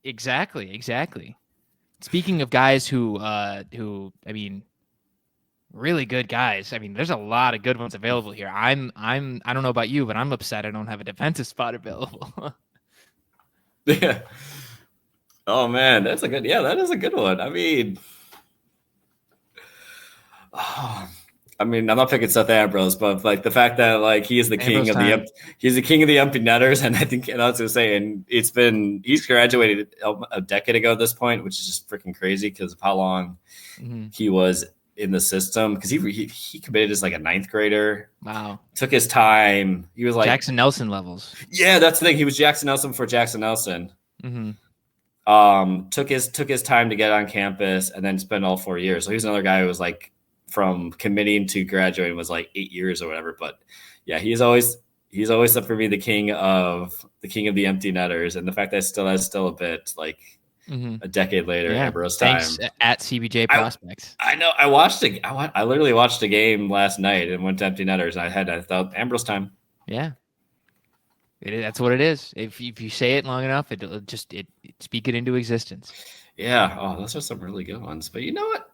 Exactly. Speaking of guys who I mean, really good guys. I mean, there's a lot of good ones available here. I don't know about you, but I'm upset I don't have a defensive spot available. Yeah. Oh man, that is a good one. I mean, I'm not picking Seth Ambrose, but like the fact that like he is the king of the empty netters, and I think, and I was gonna say, and he's graduated a decade ago at this point, which is just freaking crazy because of how long he was in the system. Because he committed as like a 9th grader. Wow, took his time. He was like Jackson Nelson levels. Yeah, that's the thing. He was Jackson Nelson before Jackson Nelson. Took his time to get on campus and then spend all 4 years. So he's another guy who was like from committing to graduating was like 8 years or whatever. But yeah, he's always for me the king of the empty netters, and the fact that still a bit like a decade later, Ambrose time. Thanks at CBJ Prospects. I know. I literally watched a game last night and went to empty netters, and I thought Ambrose time. Yeah. That's what it is. If you say it long enough, it'll just speak it into existence. Yeah. Oh, those are some really good ones. But you know what?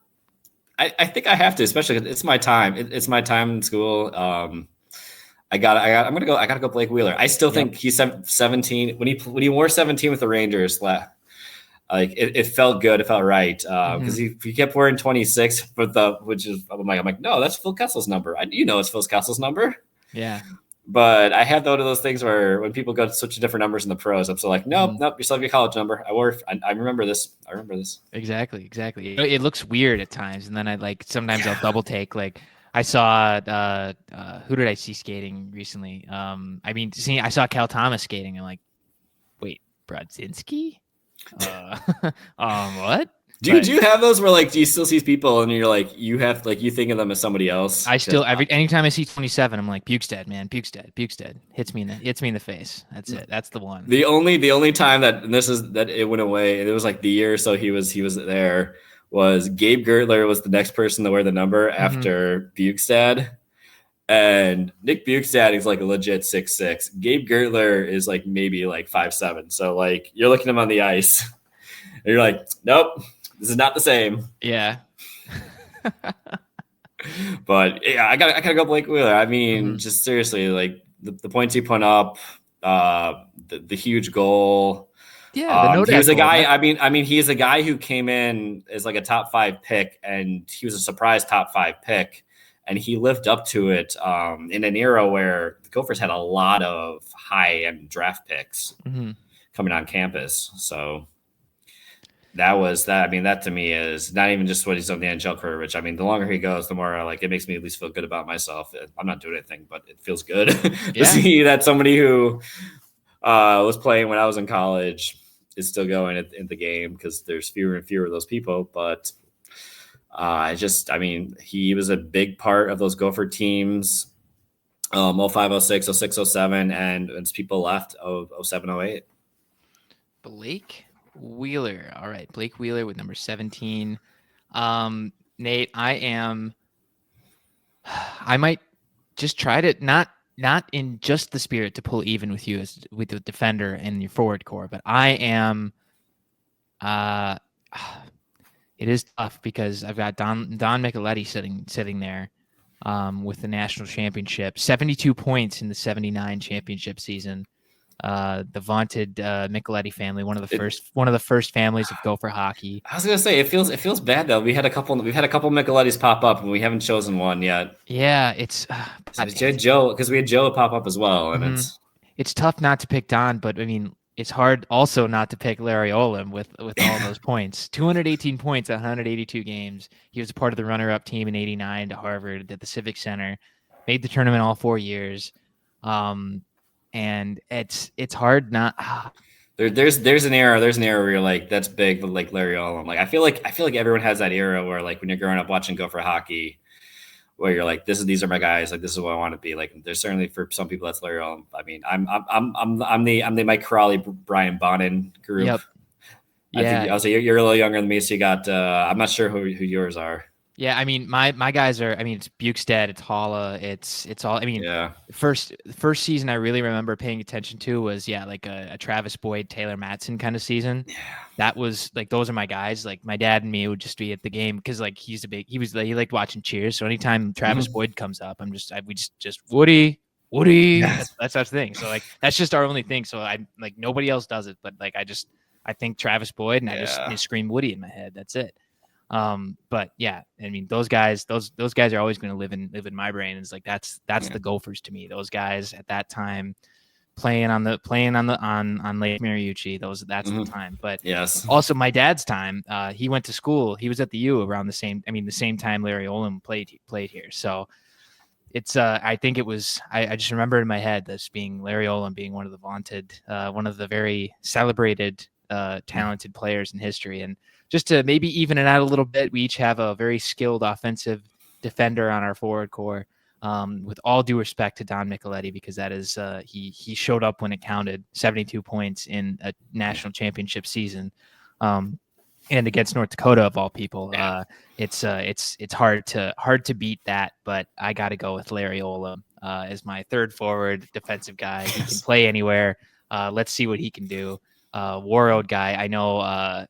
I think I have to, especially because it's my time. It's my time in school. I gotta go Blake Wheeler. I still think he's 17 when he wore 17 with the Rangers. Like it felt good. It felt right because he kept wearing 26, I'm like, no, that's Phil Kessel's number. It's Phil Kessel's number. Yeah. But I have one of those things where when people go to switch to different numbers in the pros, I'm still like, nope, you still have your college number. I remember this. Exactly. It looks weird at times, and then sometimes I'll double take. Like I saw who did I see skating recently? I saw Cal Thomas skating. I'm like, wait, Brodzinski? What? Do you have those where do you still see people and you're like you think of them as somebody else? I still anytime I see 27, I'm like Bukestad, man, Bukestad hits me in the face. That's it. That's the one. The only time that it went away, and it was like the year or so he was there, was Gabe Gertler was the next person to wear the number after Bukestad. And Nick Bukestad is like a legit 6'6". Gabe Gertler is like maybe like 5'7". So like you're looking at him on the ice and you're like, nope. This is not the same. Yeah. But yeah, I gotta go Blake Wheeler. I mean, just seriously, like the points he put up, the huge goal. Yeah, he was a guy. I mean, he is a guy who came in as like a top 5 pick, and he was a surprise top 5 pick, and he lived up to it in an era where the Gophers had a lot of high end draft picks coming on campus. So. that was that. I mean, that to me is not even just what he's done in the NHL career, which I mean, the longer he goes, the more like it makes me at least feel good about myself. I'm not doing anything, but it feels good to see that somebody who was playing when I was in college is still going in the game, because there's fewer and fewer of those people. But I mean, he was a big part of those Gopher teams. 05, 06, 06, 07, and as people left, 07, 08. Blake Wheeler. All right, Blake Wheeler with number 17. Nate, I might just try to not in just the spirit to pull even with you as with the defender and your forward core, but I am it is tough because I've got Don Micheletti sitting there with the national championship, 72 points in the 79 championship season. The vaunted Micheletti family, one of the first families of Gopher hockey. I was gonna say it feels bad though. We've had a couple Michelettis pop up, and we haven't chosen one yet. Yeah, it's Joe, because we had Joe pop up as well, and it's tough not to pick Don, but I mean it's hard also not to pick Larry Olam with all those points. 218 points at 182 games. He was a part of the runner-up team in '89 to Harvard at the Civic Center. Made the tournament all 4 years. And it's hard not. There's an era where you're like, that's big, but like Larry Olam. Like I feel like everyone has that era where like when you're growing up watching Gopher hockey, where you're like, these are my guys, like this is what I want to be. Like there's certainly for some people that's Larry Olam. I mean, I'm the Mike Crawley, Brian Bonin group. Yep. Yeah. I think also you're a little younger than me, so you got I'm not sure who yours are. Yeah, I mean my guys are. I mean it's Bukestad, it's Holla, it's all. I mean, yeah. First season I really remember paying attention to was like a Travis Boyd, Taylor Matson kind of season. Yeah. That was like those are my guys. Like my dad and me would just be at the game because like he liked watching Cheers. So anytime Travis Boyd comes up, we just Woody. Yes. That's our thing. So like that's just our only thing. So I like nobody else does it, but like I think Travis Boyd and I just scream Woody in my head. That's it. But yeah, I mean, those guys are always going to live in my brain. It's like, that's the Gophers to me. Those guys at that time playing on Lake Mariucci, that's the time. But yes, also my dad's time, he went to school. He was at the U around the same time Larry Olam played here. So it's, I think it was, I just remember in my head this being Larry Olam being one of the vaunted, one of the very celebrated, talented players in history. And just to maybe even it out a little bit, we each have a very skilled offensive defender on our forward core. With all due respect to Don Micheletti, because that is he showed up when it counted, 72 points in a national championship season, and against North Dakota of all people. It's hard to beat that, but I got to go with Larry Olam as my third forward defensive guy. He can play anywhere. Let's see what he can do. Warroad guy. I know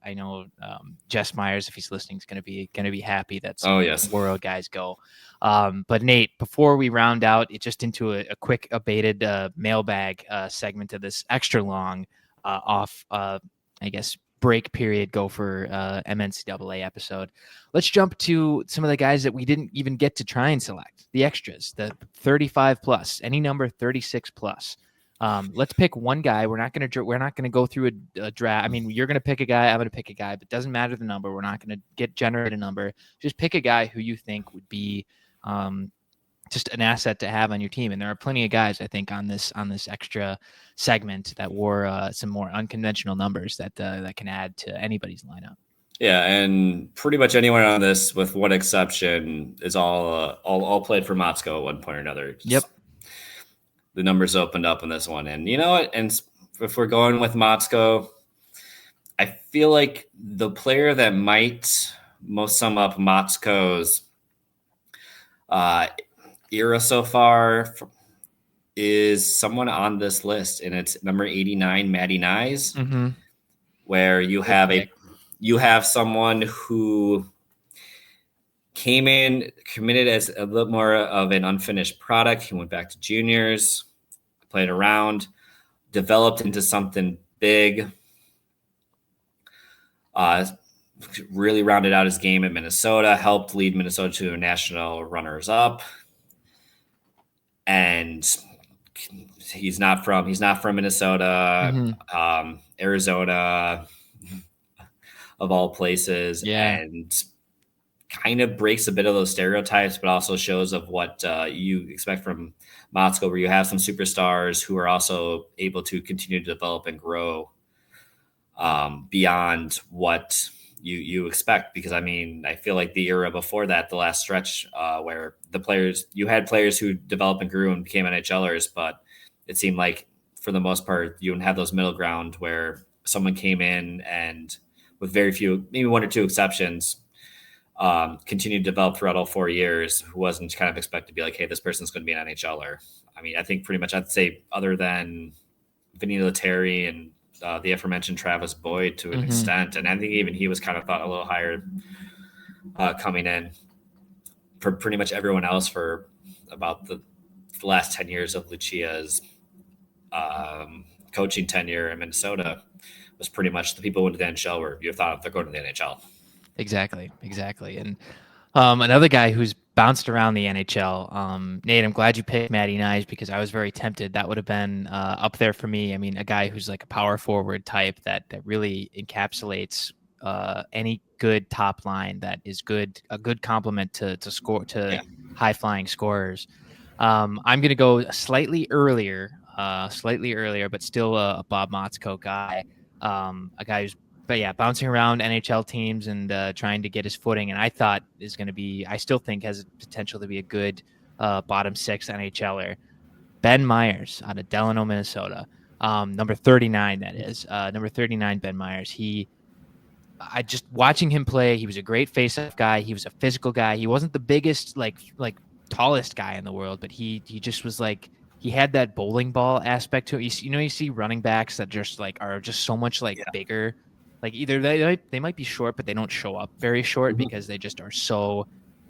Jess Myers, if he's listening, is gonna be happy that Warroad guys go. But Nate, before we round out it just into a quick abated mailbag segment of this extra long off I guess break period Gopher MNCAA episode, let's jump to some of the guys that we didn't even get to try and select, the extras, the 35 plus, any number 36 plus. Let's pick one guy. We're not gonna go through a draft. I mean, you're gonna pick a guy. I'm gonna pick a guy, but it doesn't matter the number. We're not gonna generate a number. Just pick a guy who you think would be just an asset to have on your team. And there are plenty of guys I think on this extra segment that wore some more unconventional numbers that can add to anybody's lineup. Yeah, and pretty much anyone on this, with one exception, is all played for Motzko at one point or another. Yep. The numbers opened up in this one. And you know what? And if we're going with Motzko, I feel like the player that might most sum up Motzko's era so far is someone on this list, and it's number 89, Matty Nyes, where you have someone who came in, committed as a little more of an unfinished product. He went back to juniors, played around, developed into something big, really rounded out his game at Minnesota, helped lead Minnesota to national runners-up. And he's not from Minnesota, Arizona, of all places, Yeah. and kind of breaks a bit of those stereotypes, but also shows of what you expect from Moscow, where you have some superstars who are also able to continue to develop and grow beyond what you expect. Because I mean, I feel like the era before that, the last stretch where you had players who developed and grew and became NHLers, but it seemed like for the most part, you would have those middle ground where someone came in and with very few, maybe one or two exceptions, continued to develop throughout all 4 years, who wasn't kind of expected to be like, hey, this person's going to be an NHLer. I mean, I think pretty much I'd say other than Vinny Lettieri and the aforementioned Travis Boyd to an extent, and I think even he was kind of thought a little higher coming in. For pretty much everyone else, for about the last 10 years of Lucia's coaching tenure in Minnesota, was pretty much the people who went to the NHL where you thought they're going to the NHL. Exactly. And another guy who's bounced around the NHL, Nate, I'm glad you picked Matty Nyes because I was very tempted. That would have been up there for me. I mean, a guy who's like a power forward type that really encapsulates any good top line that is a good complement to high flying scorers. I'm going to go slightly earlier, but still a Bob Motzko guy, a guy who's bouncing around NHL teams and trying to get his footing. And I still think has potential to be a good bottom six NHLer. Ben Myers out of Delano, Minnesota, number 39. That is number 39. Ben Myers. I just watching him play. He was a great face-off guy. He was a physical guy. He wasn't the biggest, like tallest guy in the world, but he just was like, he had that bowling ball aspect to it. You see running backs that just like are just so much bigger. Like either they might be short, but they don't show up very short because they just are so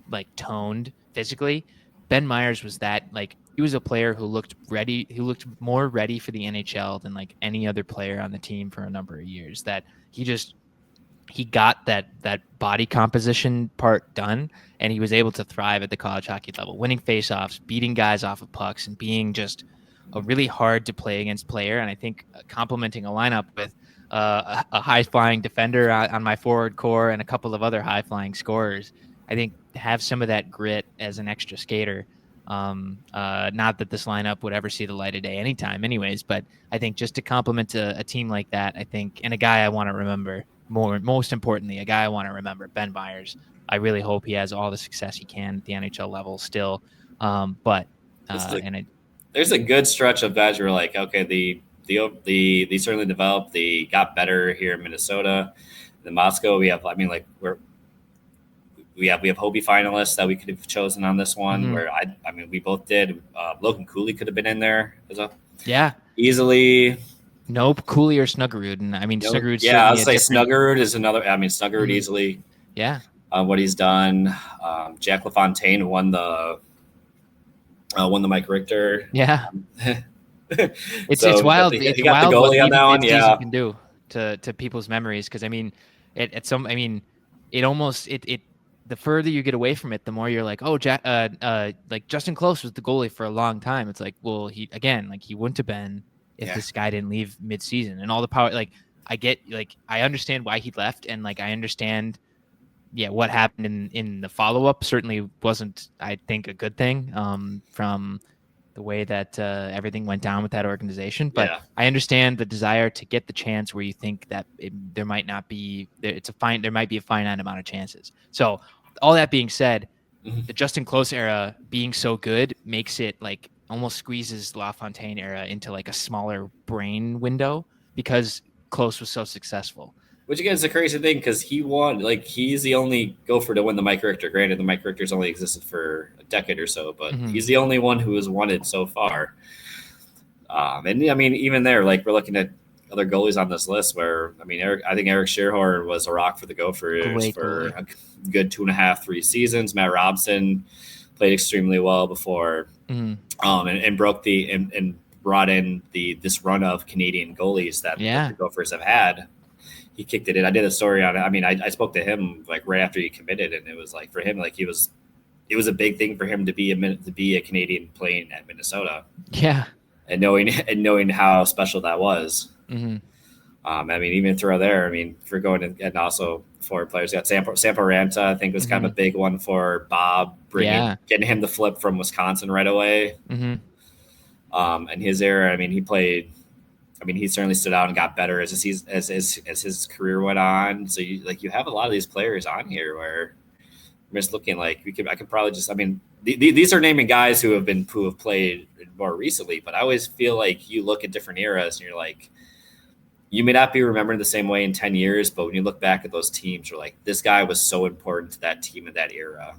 like toned physically. Ben Myers was that, like, he was a player who looked ready. He looked more ready for the NHL than like any other player on the team for a number of years. That he got that body composition part done, and he was able to thrive at the college hockey level, winning faceoffs, beating guys off of pucks, and being just a really hard to play against player. And I think complementing a lineup with a high flying defender on my forward core and a couple of other high flying scorers, I think have some of that grit as an extra skater. Not that this lineup would ever see the light of day anytime, anyways, but I think just to complement a team like that, I think, and a guy I want to remember. Most importantly, a guy I want to remember, Ben Myers. I really hope he has all the success he can at the NHL level still. There's a good stretch of guys who are like, okay, they certainly developed. They got better here in Minnesota. In Moscow, we have Hobie finalists that we could have chosen on this one. Where we both did. Logan Cooley could have been in there easily. Nope, Cooley or Snuggerud, and I mean Snuggerud. Yeah, I'll say Snuggerud is another. I mean Snuggerud easily. Yeah, what he's done. Jack LaFontaine won the Mike Richter. Yeah, it's wild. He got the goalie on that one. Yeah, can do to people's memories, because I mean, it the further you get away from it, the more you're like, oh, like Justin Close was the goalie for a long time. It's like, well, he wouldn't have been if this guy didn't leave mid-season, and all the power. Like, I understand why he left, and like I understand, what happened in the follow-up certainly wasn't, I think, a good thing from the way that everything went down with that organization. But I understand the desire to get the chance where you think that there might be a finite amount of chances. So all that being said, the Justin Close era being so good makes it like almost squeezes LaFontaine era into like a smaller brain window because Close was so successful. Which again is a crazy thing because he won. Like, he's the only Gopher to win the Mike Richter. Granted, the Mike Richter's only existed for a decade or so, but he's the only one who has won it so far. And I mean, even there, like, we're looking at other goalies on this list where, I mean, I think Eric Scherhorn was a rock for the Gophers for a good 2.5, 3 seasons. Matt Robson played extremely well before, and brought in this run of Canadian goalies that the Gophers have had. He kicked it in. I did a story on it. I mean, I spoke to him like right after he committed, and it was like for him, like it was a big thing for him to be a Canadian playing at Minnesota. Yeah, and knowing how special that was. I mean, even through there, I mean, if you're going to, and also forward players, you got Samporanta, I think was kind of a big one for Bob, Yeah. getting him the flip from Wisconsin right away. And his era, I mean, he played. I mean, he certainly stood out and got better as his career went on. So you have a lot of these players on here where I'm just looking like I could probably just. I mean, these are naming guys who have played more recently, but I always feel like you look at different eras and you're like, you may not be remembered the same way in 10 years, but when you look back at those teams, you're like, this guy was so important to that team in that era.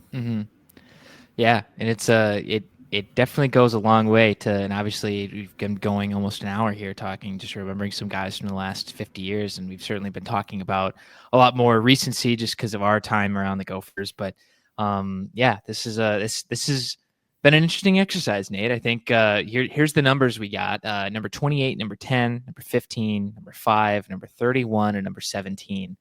Yeah, and it definitely goes a long way to, and obviously we've been going almost an hour here talking, just remembering some guys from the last 50 years, and we've certainly been talking about a lot more recency just because of our time around the Gophers. But yeah, this has been an interesting exercise, Nate. I think here's the numbers we got: number 28, number 10, number 15, number 5, number 31, and number 17.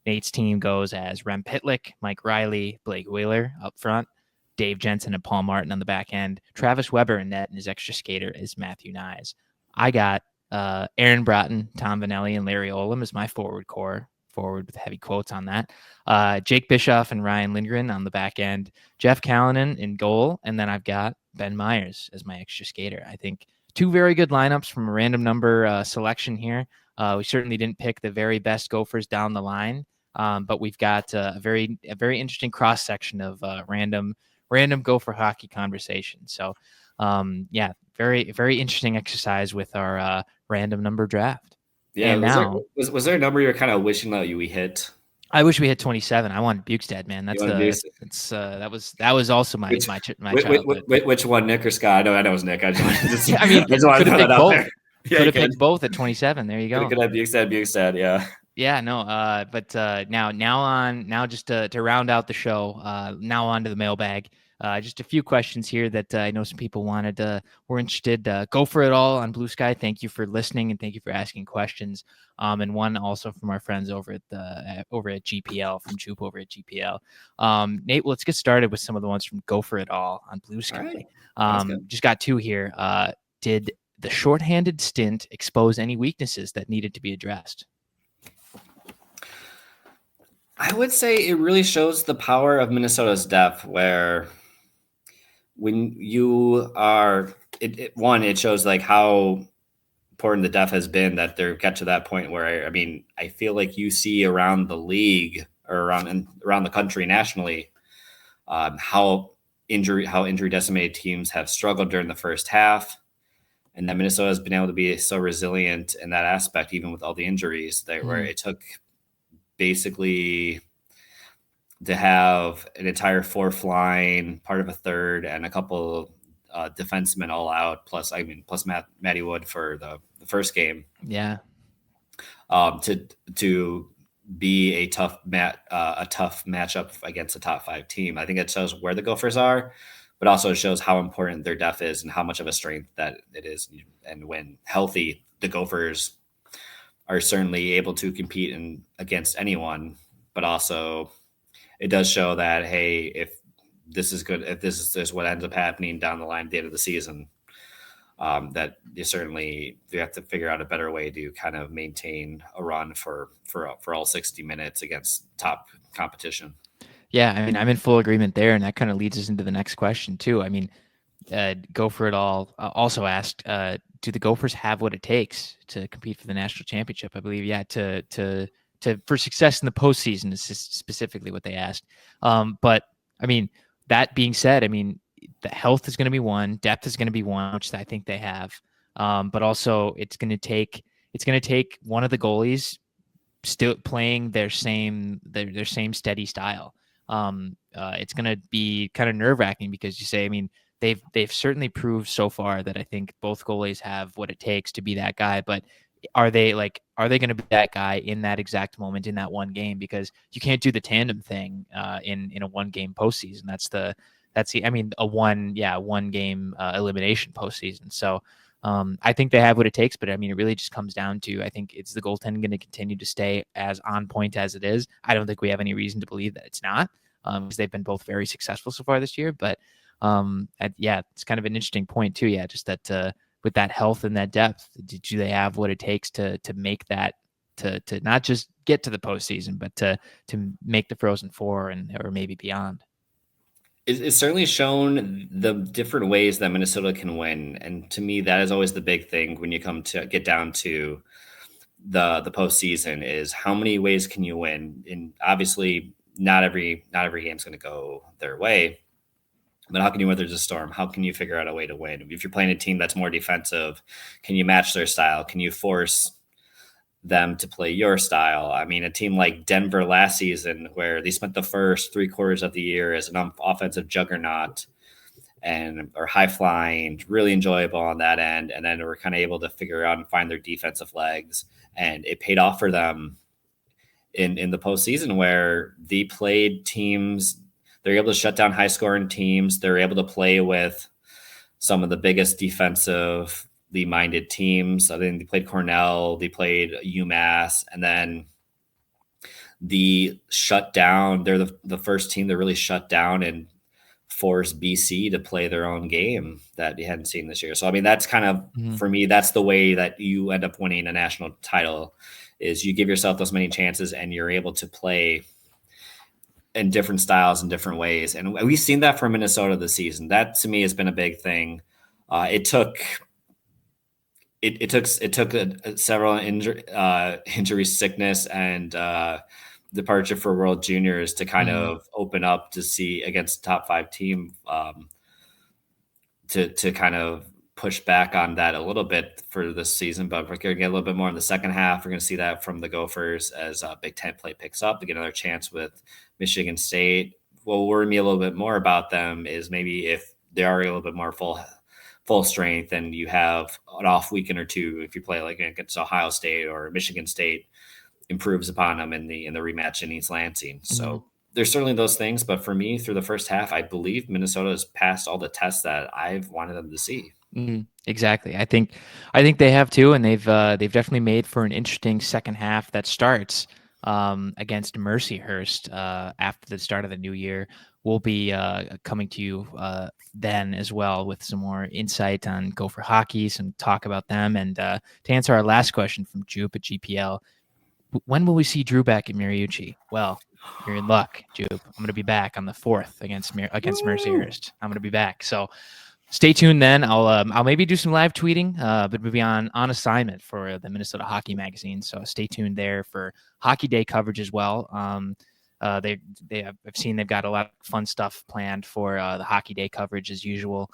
Nate's team goes as Rem Pitlick, Mike Riley, Blake Wheeler up front, Dave Jensen and Paul Martin on the back end, Travis Weber in net, and his extra skater is Matthew Nyes. I got Aaron Broughton, Tom Vanelli, and Larry Olam as my forward core, forward with heavy quotes on that. Jake Bischoff and Ryan Lindgren on the back end, Jeff Callanan in goal, and then I've got Ben Myers as my extra skater. I think two very good lineups from a random number selection here. We certainly didn't pick the very best Gophers down the line, but we've got a very interesting cross section of random Gopher hockey conversation. So, yeah, very interesting exercise with our random number draft. Yeah, And now, was there a number you're kind of wishing that we hit? I wish we hit 27. I wanted Bukestad, man. That was also my childhood. Which one, Nick or Scott? I know it was Nick. I just I mean, I just wanted could to have throw picked that out both. there. Yeah, Could have picked both at 27. There you go. Could have Bukestad, yeah. Yeah, no, but now just to round out the show, now on to the mailbag. Just a few questions here that I know some people were interested. Go for it all on Blue Sky. Thank you for listening and thank you for asking questions. And one also from our friends over at GPL, from Jupe over at GPL. Nate, let's get started with some of the ones from Go for it all on Blue Sky. Right. Just got two here. Did the shorthanded stint expose any weaknesses that needed to be addressed? I would say it really shows the power of Minnesota's depth, where when you are, it shows like how important the depth has been, that they get to that point where, I mean, I feel like you see around the league or around the country nationally, how injury decimated teams have struggled during the first half. And that Minnesota has been able to be so resilient in that aspect, even with all the injuries, where it took basically to have an entire fourth line, part of a third, and a couple defensemen all out, plus Matty Wood for the first game. Yeah. To be a tough matchup against a top 5 team. I think it shows where the Gophers are, but also shows how important their depth is and how much of a strength that it is. And when healthy, the Gophers are certainly able to compete against anyone, but also it does show that, hey, if this is good, if this is what ends up happening down the line at the end of the season, that you have to figure out a better way to kind of maintain a run for all 60 minutes against top competition. Yeah, I mean, I'm in full agreement there, and that kind of leads us into the next question too. I mean, Go for it all also asked, do the Gophers have what it takes to compete for the national championship? I believe, yeah, to for success in the postseason is specifically what they asked. But I mean, that being said, I mean, the health is going to be one, depth is going to be one, which I think they have. But also, it's going to take one of the goalies still playing their same steady style. It's going to be kind of nerve wracking because you say, I mean, they've certainly proved so far that I think both goalies have what it takes to be that guy, but are they going to be that guy in that exact moment in that one game? Because you can't do the tandem thing in a one game postseason. I mean, a one game elimination postseason. So I think they have what it takes, but I mean, it really just comes down to, I think it's the goaltending going to continue to stay as on point as it is. I don't think we have any reason to believe that it's not, because they've been both very successful so far this year. But it's kind of an interesting point too. Yeah, just that with that health and that depth, do they have what it takes to make that to not just get to the postseason, but to make the Frozen Four or maybe beyond. It's certainly shown the different ways that Minnesota can win, and to me, that is always the big thing when you come to get down to the postseason is how many ways can you win? And obviously, not every game is going to go their way. But how can you weather the storm? How can you figure out a way to win? If you're playing a team that's more defensive, can you match their style? Can you force them to play your style? I mean, a team like Denver last season, where they spent the first 3 quarters of the year as an offensive juggernaut and are high flying, really enjoyable on that end. And then we're kind of able to figure out and find their defensive legs. And it paid off for them in the postseason where they played teams. They're able to shut down high scoring teams. They're able to play with some of the biggest defensively minded teams. I think they played Cornell, they played UMass, and then the shutdown. They're the first team that really shut down and forced BC to play their own game that you hadn't seen this year. So, I mean, that's kind of, for me, that's the way that you end up winning a national title is you give yourself those many chances and you're able to play in different styles and different ways. And we've seen that from Minnesota this season. That to me has been a big thing. It took several injury, sickness, and departure for World Juniors to kind of open up to see against a top 5 team to kind of push back on that a little bit for this season. But we're going to get a little bit more in the second half. We're going to see that from the Gophers as Big Ten play picks up to get another chance with Michigan State. What will worry me a little bit more about them is maybe if they are a little bit more full strength and you have an off weekend or two, if you play like against Ohio State or Michigan State improves upon them in the rematch in East Lansing. So there's certainly those things, but for me through the first half, I believe Minnesota has passed all the tests that I've wanted them to see. Exactly. I think they have too, and they've definitely made for an interesting second half that starts against Mercyhurst after the start of the new year. We'll be coming to you then as well with some more insight on Gopher hockey, some talk about them, and to answer our last question from Jupe at GPL, when will we see Drew back at Mariucci? Well, you're in luck, Jupe. I'm going to be back on the 4th against Mercyhurst. I'm going to be back. So stay tuned then. I'll maybe do some live tweeting, but we'll be on assignment for the Minnesota Hockey Magazine. So stay tuned there for Hockey Day coverage as well. I've seen they've got a lot of fun stuff planned for the Hockey Day coverage as usual.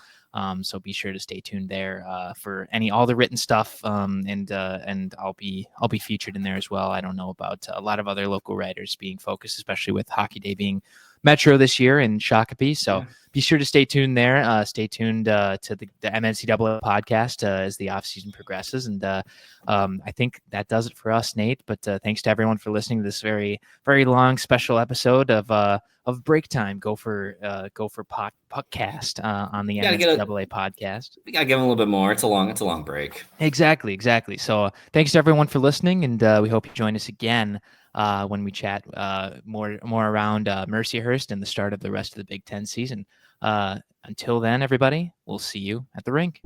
So be sure to stay tuned there for all the written stuff. And I'll be featured in there as well. I don't know about a lot of other local writers being focused, especially with Hockey Day being Metro this year in Shakopee. So be sure to stay tuned there. Stay tuned to the MNCAA podcast as the offseason progresses. And I think that does it for us, Nate. But thanks to everyone for listening to this very, very long special episode of Break Time Gopher Puckcast on the MNCAA podcast. We gotta give them a little bit more. It's a long break. Exactly. So thanks to everyone for listening, and we hope you join us again when we chat more around Mercyhurst and the start of the rest of the Big Ten season. Until then, everybody, we'll see you at the rink.